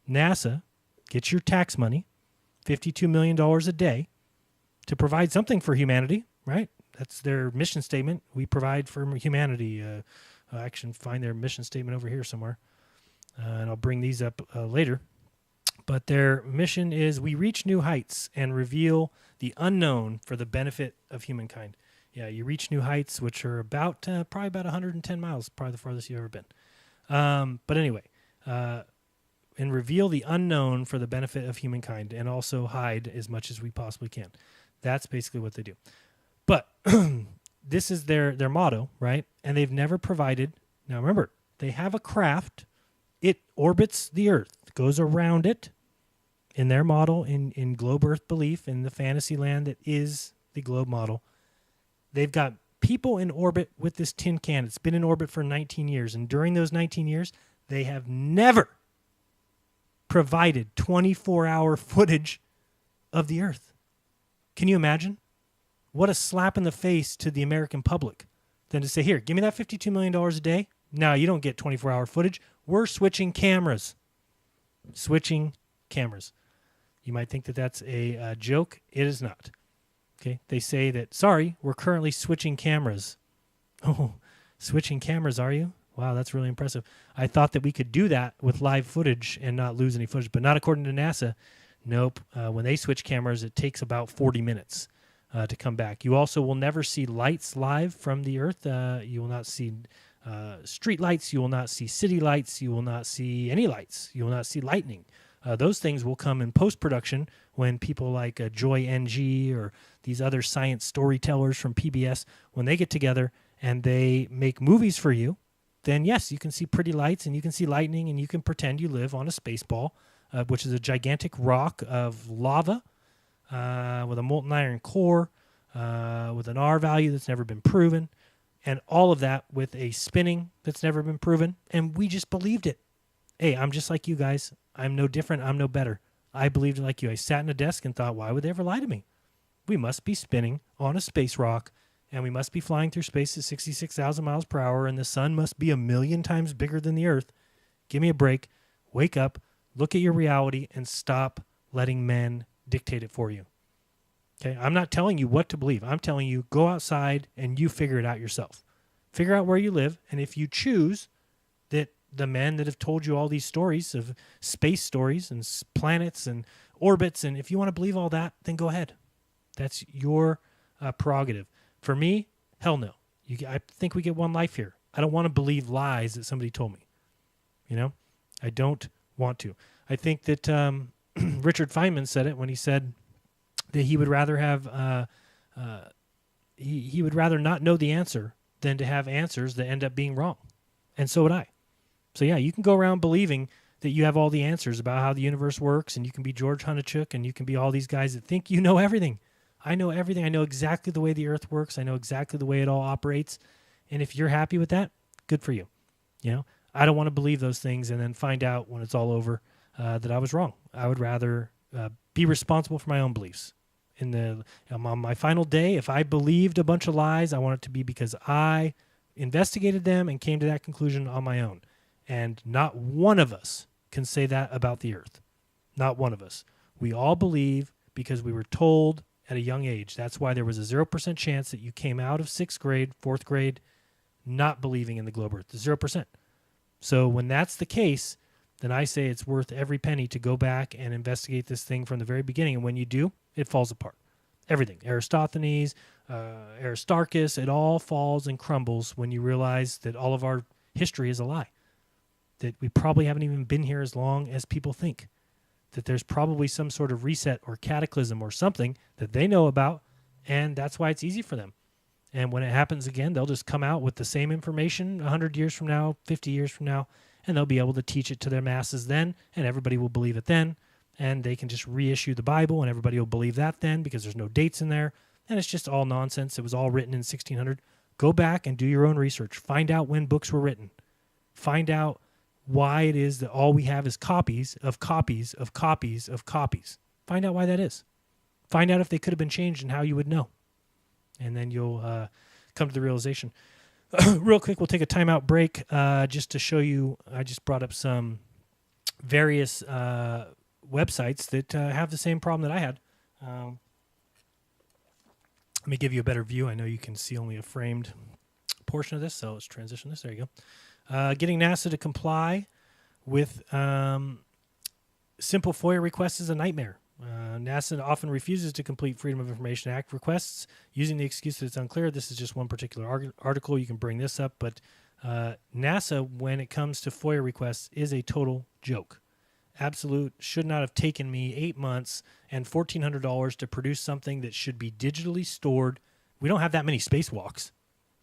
NASA gets your tax money, $52 million a day, to provide something for humanity, right? That's their mission statement. We provide for humanity. I can find their mission statement over here somewhere, and I'll bring these up later. But their mission is we reach new heights and reveal the unknown for the benefit of humankind. Yeah, you reach new heights, which are about probably about 110 miles, probably the farthest you've ever been. But anyway, and reveal the unknown for the benefit of humankind and also hide as much as we possibly can. That's basically what they do. But this is their motto, right? And they've never provided. Now remember, they have a craft. It orbits the Earth, goes around it in their model, in globe Earth belief, in the fantasy land that is the globe model. They've got people in orbit with this tin can. It's been in orbit for 19 years. And during those 19 years, they have never provided 24-hour footage of the Earth. Can you imagine? What a slap in the face to the American public than to say, here, give me that $52 million a day. No, you don't get 24-hour footage. We're switching cameras. Switching cameras. You might think that that's a joke. It is not. Okay, they say that, sorry, we're currently switching cameras. Oh, switching cameras, are you? Wow, that's really impressive. I thought that we could do that with live footage and not lose any footage, but not according to NASA. Nope. When they switch cameras, it takes about 40 minutes to come back. You also will never see lights live from the Earth. You will not see street lights. You will not see city lights. You will not see any lights. You will not see lightning. Those things will come in post-production when people like Joy NG or these other science storytellers from PBS, when they get together and they make movies for you, then yes, you can see pretty lights and you can see lightning and you can pretend you live on a space ball. which is a gigantic rock of lava with a molten iron core, with an R value that's never been proven, and all of that with a spinning that's never been proven, and we just believed it. Hey, I'm just like you guys. I'm no different. I'm no better. I believed it like you. I sat in a desk and thought, why would they ever lie to me? We must be spinning on a space rock, and we must be flying through space at 66,000 miles per hour, and the sun must be 1,000,000 times bigger than the Earth. Give me a break. Wake up. Look at your reality and stop letting men dictate it for you. Okay, I'm not telling you what to believe. I'm telling you, go outside and you figure it out yourself. Figure out where you live, and if you choose that the men that have told you all these stories of space stories and planets and orbits, and if you want to believe all that, then go ahead. That's your prerogative. For me, hell no. I think we get one life here. I don't want to believe lies that somebody told me. You know, I don't want to. I think that Richard Feynman said it when he said that he would rather have he would rather not know the answer than to have answers that end up being wrong. And so would I. So yeah, you can go around believing that you have all the answers about how the universe works, and you can be George Hunachuk, and you can be all these guys that think you know everything. I know everything. I know exactly the way the Earth works. I know exactly the way it all operates. And if you're happy with that, good for you. You know, I don't want to believe those things and then find out when it's all over that I was wrong. I would rather be responsible for my own beliefs. On my final day, if I believed a bunch of lies, I want it to be because I investigated them and came to that conclusion on my own. And not one of us can say that about the Earth. Not one of us. We all believe because we were told at a young age. That's why there was a 0% chance that you came out of 6th grade, 4th grade, not believing in the globe Earth. 0%. So when that's the case, then I say it's worth every penny to go back and investigate this thing from the very beginning. And when you do, it falls apart. Everything. Aristophanes, Aristarchus, it all falls and crumbles when you realize that all of our history is a lie. That we probably haven't even been here as long as people think. That there's probably some sort of reset or cataclysm or something that they know about, and that's why it's easy for them. And when it happens again, they'll just come out with the same information 100 years from now, 50 years from now, and they'll be able to teach it to their masses then, and everybody will believe it then, and they can just reissue the Bible, and everybody will believe that then because there's no dates in there, and it's just all nonsense. It was all written in 1600. Go back and do your own research. Find out when books were written. Find out why it is that all we have is copies of copies of copies of copies. Find out why that is. Find out if they could have been changed and how you would know. And then you'll come to the realization. Real quick, we'll take a timeout break just to show you. I just brought up some various websites that have the same problem that I had. Let me give you a better view. I know you can see only a framed portion of this, so let's transition this. There you go. Getting NASA to comply with simple FOIA requests is a nightmare. NASA often refuses to complete Freedom of Information Act requests using the excuse that it's unclear. This is just one particular article. You can bring this up, but NASA, when it comes to FOIA requests, is a total joke. Absolute should not have taken me 8 months and $1,400 to produce something that should be digitally stored. We don't have that many spacewalks.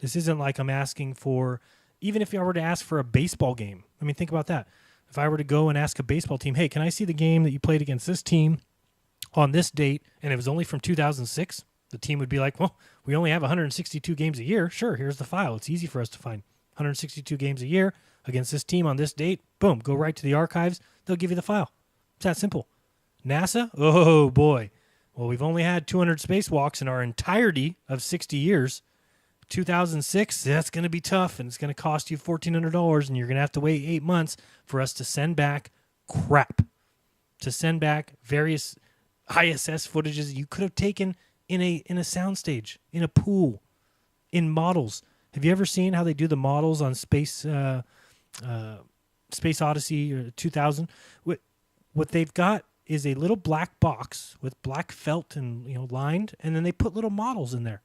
This isn't like I'm asking for, even if I were to ask for a baseball game. I mean, think about that. If I were to go and ask a baseball team, hey, can I see the game that you played against this team on this date, and it was only from 2006, the team would be like, well, we only have 162 games a year. Sure, here's the file. It's easy for us to find 162 games a year against this team on this date. Boom, go right to the archives. They'll give you the file. It's that simple. NASA? Oh, boy. Well, we've only had 200 spacewalks in our entirety of 60 years. 2006, that's going to be tough, and it's going to cost you $1,400, and you're going to have to wait 8 months for us to send back crap, to send back various ISS footages you could have taken in a soundstage, in a pool, in models. Have you ever seen how they do the models on Space Odyssey 2000? What they've got is a little black box with black felt and lined, and then they put little models in there,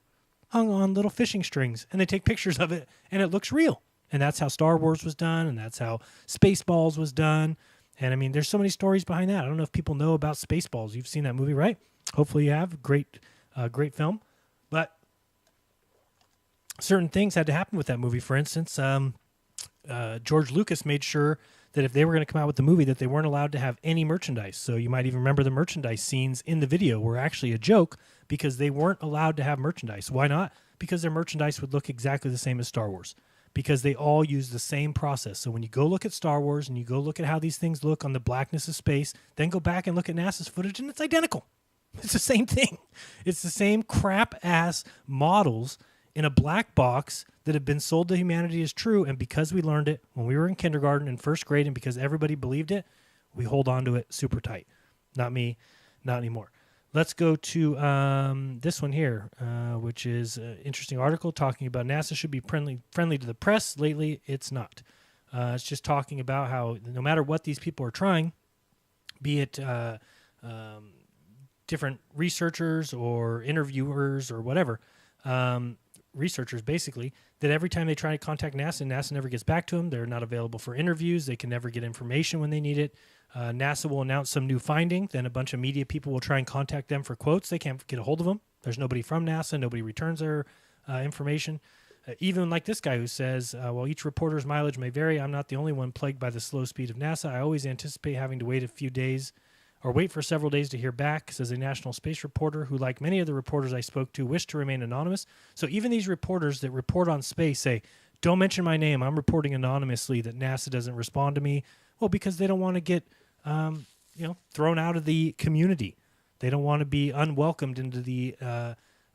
hung on little fishing strings, and they take pictures of it, and it looks real. And that's how Star Wars was done, and that's how Spaceballs was done. And I mean, there's so many stories behind that. I don't know if people know about Spaceballs. You've seen that movie, right? Hopefully you have. Great film. But certain things had to happen with that movie. For instance, George Lucas made sure that if they were going to come out with the movie, that they weren't allowed to have any merchandise. So you might even remember the merchandise scenes in the video were actually a joke because they weren't allowed to have merchandise. Why not? Because their merchandise would look exactly the same as Star Wars, because they all use the same process. So when you go look at Star Wars and you go look at how these things look on the blackness of space, then go back and look at NASA's footage, and it's identical. It's the same thing. It's the same crap-ass models in a black box that have been sold to humanity as true, and because we learned it when we were in kindergarten and first grade, and because everybody believed it, we hold on to it super tight. Not me, not anymore. Let's go to this one here, which is an interesting article talking about NASA should be friendly to the press. Lately, it's not. It's just talking about how no matter what these people are trying, be it different researchers or interviewers or whatever, researchers basically, that every time they try to contact NASA, NASA never gets back to them. They're not available for interviews. They can never get information when they need it. NASA will announce some new finding. Then a bunch of media people will try and contact them for quotes. They can't get a hold of them. There's nobody from NASA. Nobody returns their information. Even like this guy who says, while each reporter's mileage may vary, I'm not the only one plagued by the slow speed of NASA. I always anticipate having to wait a few days or wait for several days to hear back, says a national space reporter who, like many of the reporters I spoke to, wish to remain anonymous. So even these reporters that report on space say, don't mention my name. I'm reporting anonymously that NASA doesn't respond to me. Well, because they don't want to get thrown out of the community. They don't want to be unwelcomed into the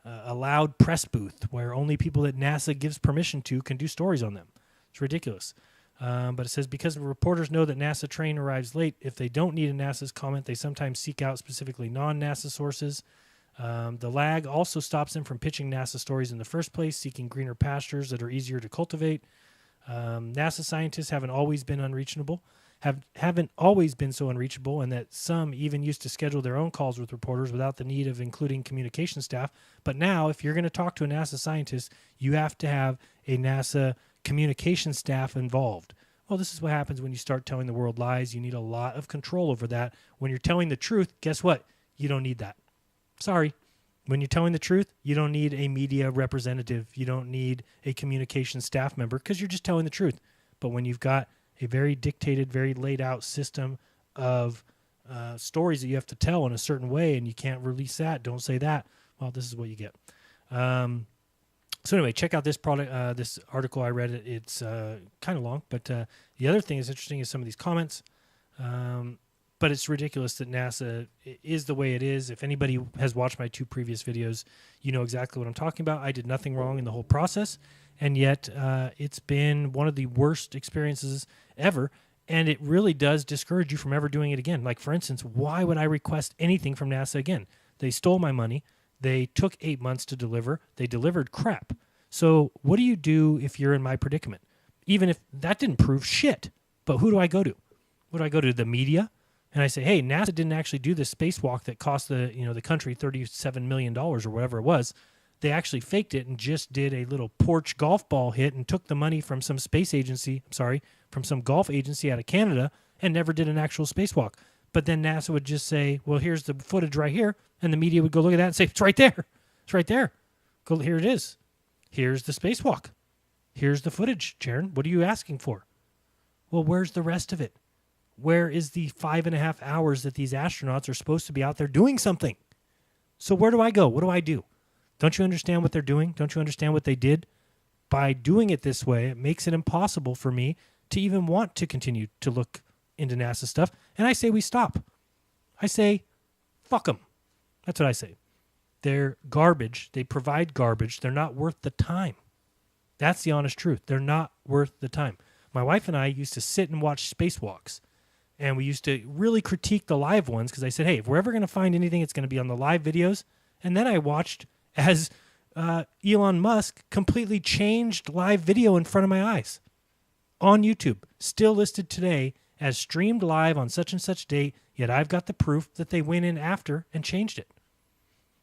allowed press booth where only people that NASA gives permission to can do stories on them. It's ridiculous. But it says, because reporters know that NASA train arrives late, if they don't need a NASA's comment, they sometimes seek out specifically non-NASA sources. The lag also stops them from pitching NASA stories in the first place, seeking greener pastures that are easier to cultivate. NASA scientists haven't always been haven't always been so unreachable, and that some even used to schedule their own calls with reporters without the need of including communication staff. But now, if you're going to talk to a NASA scientist, you have to have a NASA communication staff involved. Well, this is what happens when you start telling the world lies. You need a lot of control over that. When you're telling the truth, guess what? You don't need that. Sorry. When you're telling the truth, you don't need a media representative. You don't need a communication staff member because you're just telling the truth. But when you've got a very dictated, very laid out system of stories that you have to tell in a certain way, and you can't release that, don't say that, well, this is what you get. So anyway, check out this product, this article I read. It's kind of long, but the other thing that's interesting is some of these comments. But it's ridiculous that NASA is the way it is. If anybody has watched my 2 previous videos, you know exactly what I'm talking about. I did nothing wrong in the whole process, and yet it's been one of the worst experiences ever, and it really does discourage you from ever doing it again. Like, for instance, why would I request anything from NASA again? They stole my money. They took 8 months to deliver. They delivered crap. So what do you do if you're in my predicament? Even if that didn't prove shit. But who do I go to? What do I go to? The media? And I say, hey, NASA didn't actually do this spacewalk that cost the country $37 million or whatever it was. They actually faked it and just did a little porch golf ball hit and took the money from some from some golf agency out of Canada and never did an actual spacewalk. But then NASA would just say, well, here's the footage right here. And the media would go look at that and say, it's right there. It's right there. Go, here it is. Here's the spacewalk. Here's the footage, Jaron. What are you asking for? Well, where's the rest of it? Where is the 5.5 hours that these astronauts are supposed to be out there doing something? So where do I go? What do I do? Don't you understand what they're doing? Don't you understand what they did? By doing it this way, it makes it impossible for me to even want to continue to look into NASA stuff. And I say we stop. I say, fuck them. That's what I say. They're garbage. They provide garbage. They're not worth the time. That's the honest truth. They're not worth the time. My wife and I used to sit and watch spacewalks. And we used to really critique the live ones because I said, hey, if we're ever going to find anything, it's going to be on the live videos. And then I watched as Elon Musk completely changed live video in front of my eyes on YouTube, still listed today as streamed live on such and such date, yet I've got the proof that they went in after and changed it.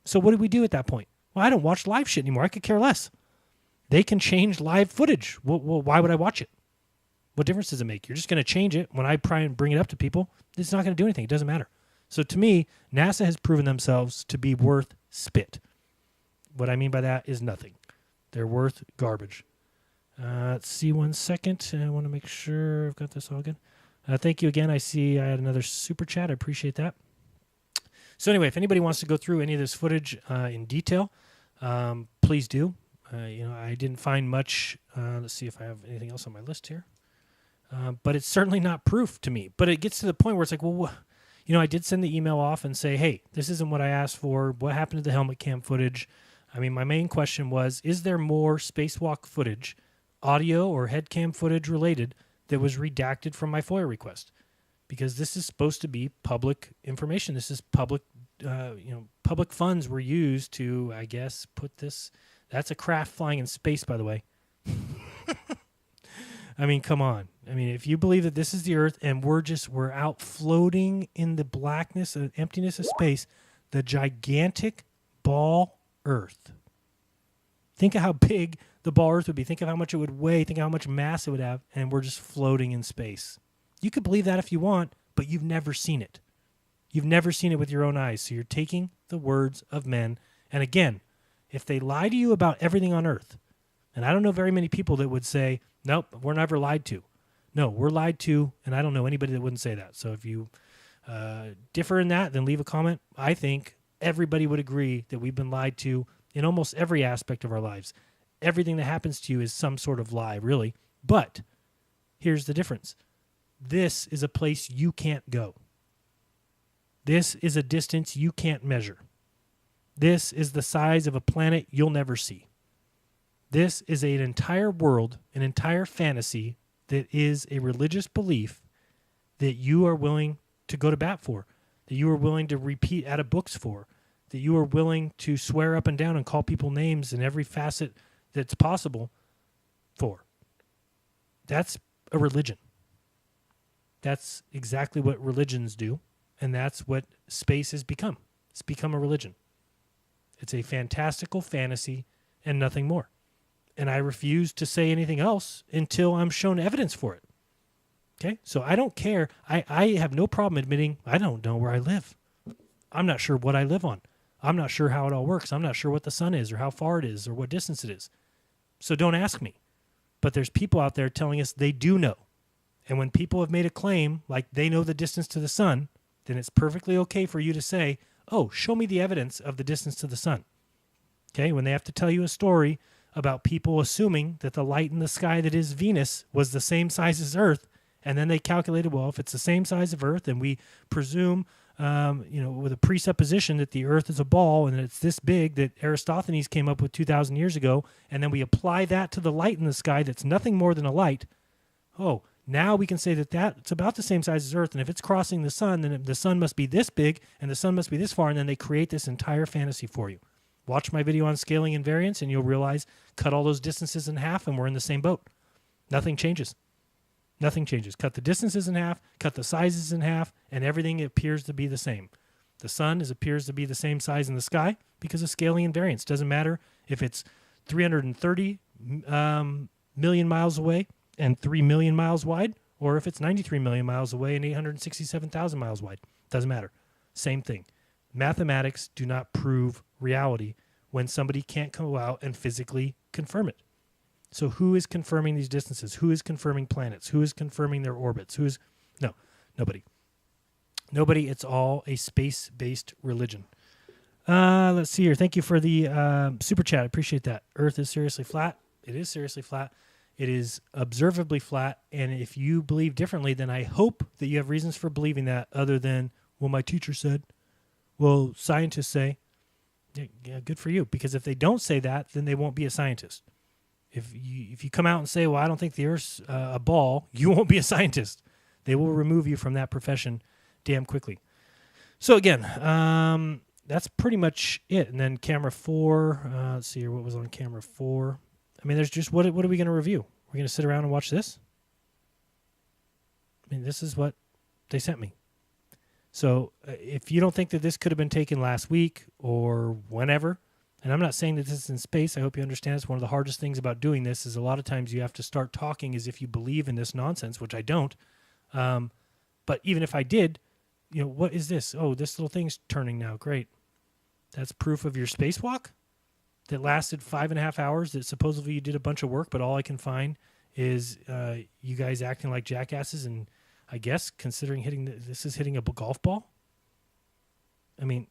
So what did we do at that point? Well, I don't watch live shit anymore. I could care less. They can change live footage. Well, why would I watch it? What difference does it make? You're just going to change it. When I try and bring it up to people, it's not going to do anything. It doesn't matter. So to me, NASA has proven themselves to be worth spit. What I mean by that is nothing. They're worth garbage. Let's see 1 second. I want to make sure I've got this all good. Thank you again. I see I had another super chat. I appreciate that. So anyway, if anybody wants to go through any of this footage in detail, please do. I didn't find much. Let's see if I have anything else on my list here. But it's certainly not proof to me. But it gets to the point where it's like, well, I did send the email off and say, hey, this isn't what I asked for. What happened to the helmet cam footage? I mean, my main question was, is there more spacewalk footage, audio or head cam footage related, that was redacted from my FOIA request? Because this is supposed to be public information. This is public, public funds were used to, I guess, put this. That's a craft flying in space, by the way. I mean, come on. I mean, if you believe that this is the Earth and we're out floating in the blackness and emptiness of space, the gigantic ball Earth. Think of how big the ball Earth would be. Think of how much it would weigh. Think of how much mass it would have, and we're just floating in space. You could believe that if you want, but you've never seen it. You've never seen it with your own eyes. So you're taking the words of men. And again, if they lie to you about everything on Earth, and I don't know very many people that would say, nope, we're never lied to. No, we're lied to, and I don't know anybody that wouldn't say that. So if you differ in that, then leave a comment. I think everybody would agree that we've been lied to in almost every aspect of our lives. Everything that happens to you is some sort of lie, really. But here's the difference. This is a place you can't go. This is a distance you can't measure. This is the size of a planet you'll never see. This is an entire world, an entire fantasy that is a religious belief that you are willing to go to bat for, that you are willing to repeat out of books for, that you are willing to swear up and down and call people names in every facet that's possible for. That's a religion. That's exactly what religions do, and that's what space has become. It's become a religion. It's a fantastical fantasy and nothing more. And I refuse to say anything else until I'm shown evidence for it. Okay? So I don't care. I have no problem admitting I don't know where I live. I'm not sure what I live on. I'm not sure how it all works. I'm not sure what the sun is or how far it is or what distance it is. So don't ask me. But there's people out there telling us they do know. And when people have made a claim like they know the distance to the sun, then it's perfectly okay for you to say, oh, show me the evidence of the distance to the sun. Okay? When they have to tell you a story about people assuming that the light in the sky that is Venus was the same size as Earth, and then they calculated, well, if it's the same size of Earth, and we presume, with a presupposition that the Earth is a ball and it's this big that Aristophanes came up with 2,000 years ago, and then we apply that to the light in the sky that's nothing more than a light, oh, now we can say that it's about the same size as Earth, and if it's crossing the sun, then the sun must be this big, and the sun must be this far, and then they create this entire fantasy for you. Watch my video on scaling and variance, and you'll realize, cut all those distances in half, and we're in the same boat. Nothing changes. Nothing changes. Cut the distances in half, cut the sizes in half, and everything appears to be the same. The sun appears to be the same size in the sky because of scaling and variance. Doesn't matter if it's 330 million miles away and 3 million miles wide, or if it's 93 million miles away and 867,000 miles wide. Doesn't matter. Same thing. Mathematics do not prove reality when somebody can't go out and physically confirm it. So who is confirming these distances? Who is confirming planets? Who is confirming their orbits? No, nobody. Nobody. It's all a space-based religion. Let's see here. Thank you for the super chat. I appreciate that. Earth is seriously flat. It is seriously flat. It is observably flat. And if you believe differently, then I hope that you have reasons for believing that other than, well, my teacher said, well, scientists say. Yeah, good for you. Because if they don't say that, then they won't be a scientist. If you come out and say, well, I don't think the Earth's a ball, you won't be a scientist. They will remove you from that profession damn quickly. So again, that's pretty much it. And then camera 4, let's see here, what was on camera 4? I mean, there's just, what are we going to review? We're going to sit around and watch this? I mean, this is what they sent me. So if you don't think that this could have been taken last week or whenever, and I'm not saying that this is in space, I hope you understand it's one of the hardest things about doing this is a lot of times you have to start talking as if you believe in this nonsense, which I don't. But even if I did, what is this? Oh, this little thing's turning now. Great. That's proof of your spacewalk that lasted 5.5 hours, that supposedly you did a bunch of work, but all I can find is you guys acting like jackasses and I guess, considering this is hitting a golf ball. I mean,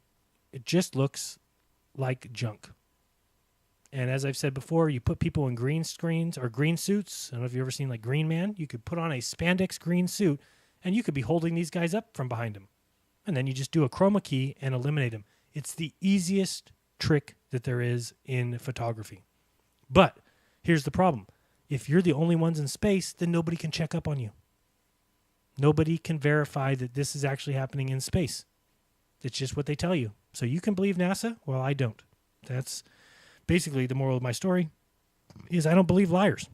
it just looks like junk. And as I've said before, you put people in green screens or green suits. I don't know if you've ever seen like Green Man. You could put on a spandex green suit and you could be holding these guys up from behind them. And then you just do a chroma key and eliminate them. It's the easiest trick that there is in photography. But here's the problem. If you're the only ones in space, then nobody can check up on you. Nobody can verify that this is actually happening in space. It's just what they tell you. So you can believe NASA? Well, I don't. That's basically the moral of my story, is I don't believe liars.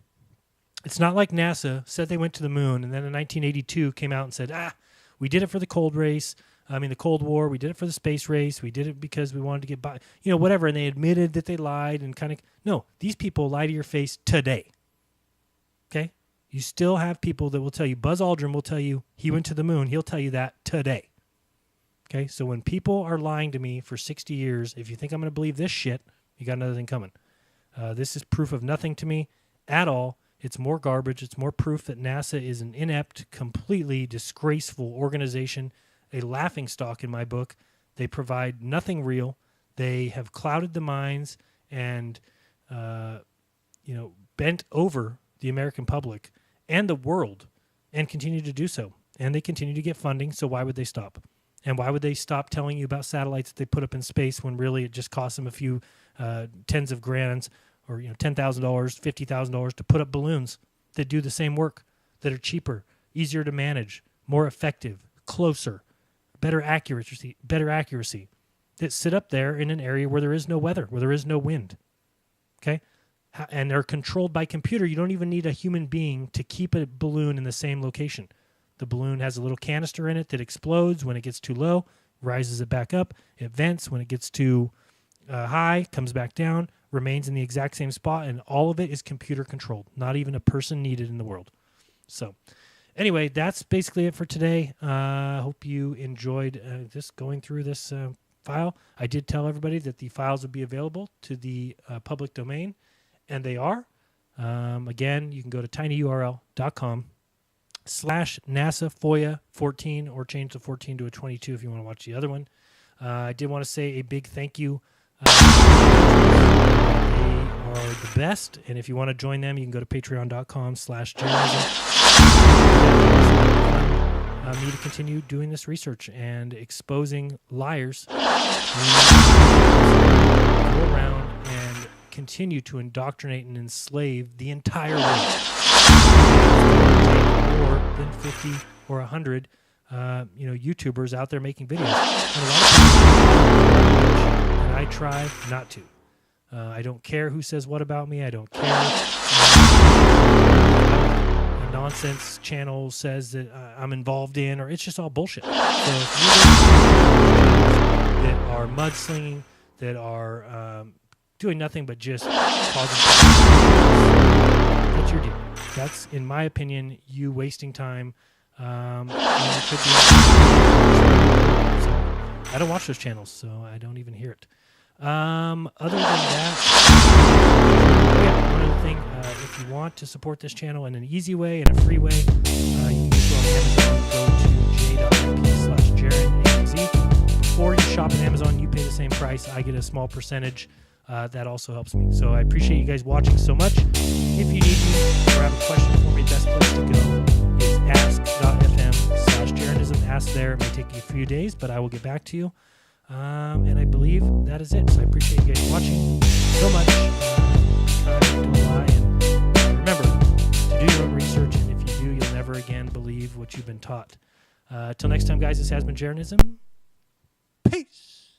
It's not like NASA said they went to the moon and then in 1982 came out and said, we did it for the Cold War. We did it for the space race. We did it because we wanted to get by, whatever. And they admitted that they lied and no, these people lie to your face today. Okay? You still have people that will tell you, Buzz Aldrin will tell you he went to the moon. He'll tell you that today. Okay? So when people are lying to me for 60 years, if you think I'm going to believe this shit, you got another thing coming. This is proof of nothing to me at all. It's more garbage. It's more proof that NASA is an inept, completely disgraceful organization, a laughingstock in my book. They provide nothing real. They have clouded the minds and, bent over the American public and the world and continue to do so. And they continue to get funding, so why would they stop? And why would they stop telling you about satellites that they put up in space when really it just costs them a few tens of grands or $10,000, $50,000 to put up balloons that do the same work, that are cheaper, easier to manage, more effective, closer, better accuracy, that sit up there in an area where there is no weather, where there is no wind. Okay? And they're controlled by computer. You don't even need a human being to keep a balloon in the same location. The balloon has a little canister in it that explodes when it gets too low, rises it back up. It vents when it gets too high, comes back down, remains in the exact same spot, and all of it is computer controlled. Not even a person needed in the world. So anyway, that's basically it for today. I hope you enjoyed just going through this file. I did tell everybody that the files would be available to the public domain, and they are. Again, you can go to tinyurl.com/NASA FOIA 14 or change the 14 to a 22 if you want to watch the other one. I did want to say a big thank you. They are the best, and if you want to join them, you can go to patreon.com/jeranism. Me to continue doing this research and exposing liars who go around and continue to indoctrinate and enslave the entire world. More than 50 or 100 YouTubers out there making videos. And a lot of people, and I try not to. I don't care who says what about me. I don't care. A nonsense channel says that I'm involved in, or it's just all bullshit. So if you that are mudslinging, that are doing nothing but just causing that's your deal. That's, in my opinion, you wasting time. And you could be so I don't watch those channels, so I don't even hear it. Other than that, one other thing, if you want to support this channel in an easy way, in a free way, you can go on Amazon, go to j.p/jaron. Before you shop at Amazon, you pay the same price. I get a small percentage. That also helps me. So I appreciate you guys watching so much. If you need me or have a question for me, the best place to go is ask.fm/jeranism. Ask there. It may take you a few days, but I will get back to you. And I believe that is it. So I appreciate you guys watching so much. Don't lie. And remember to do your own research. And if you do, you'll never again believe what you've been taught. Till next time, guys, this has been Jeranism. Peace.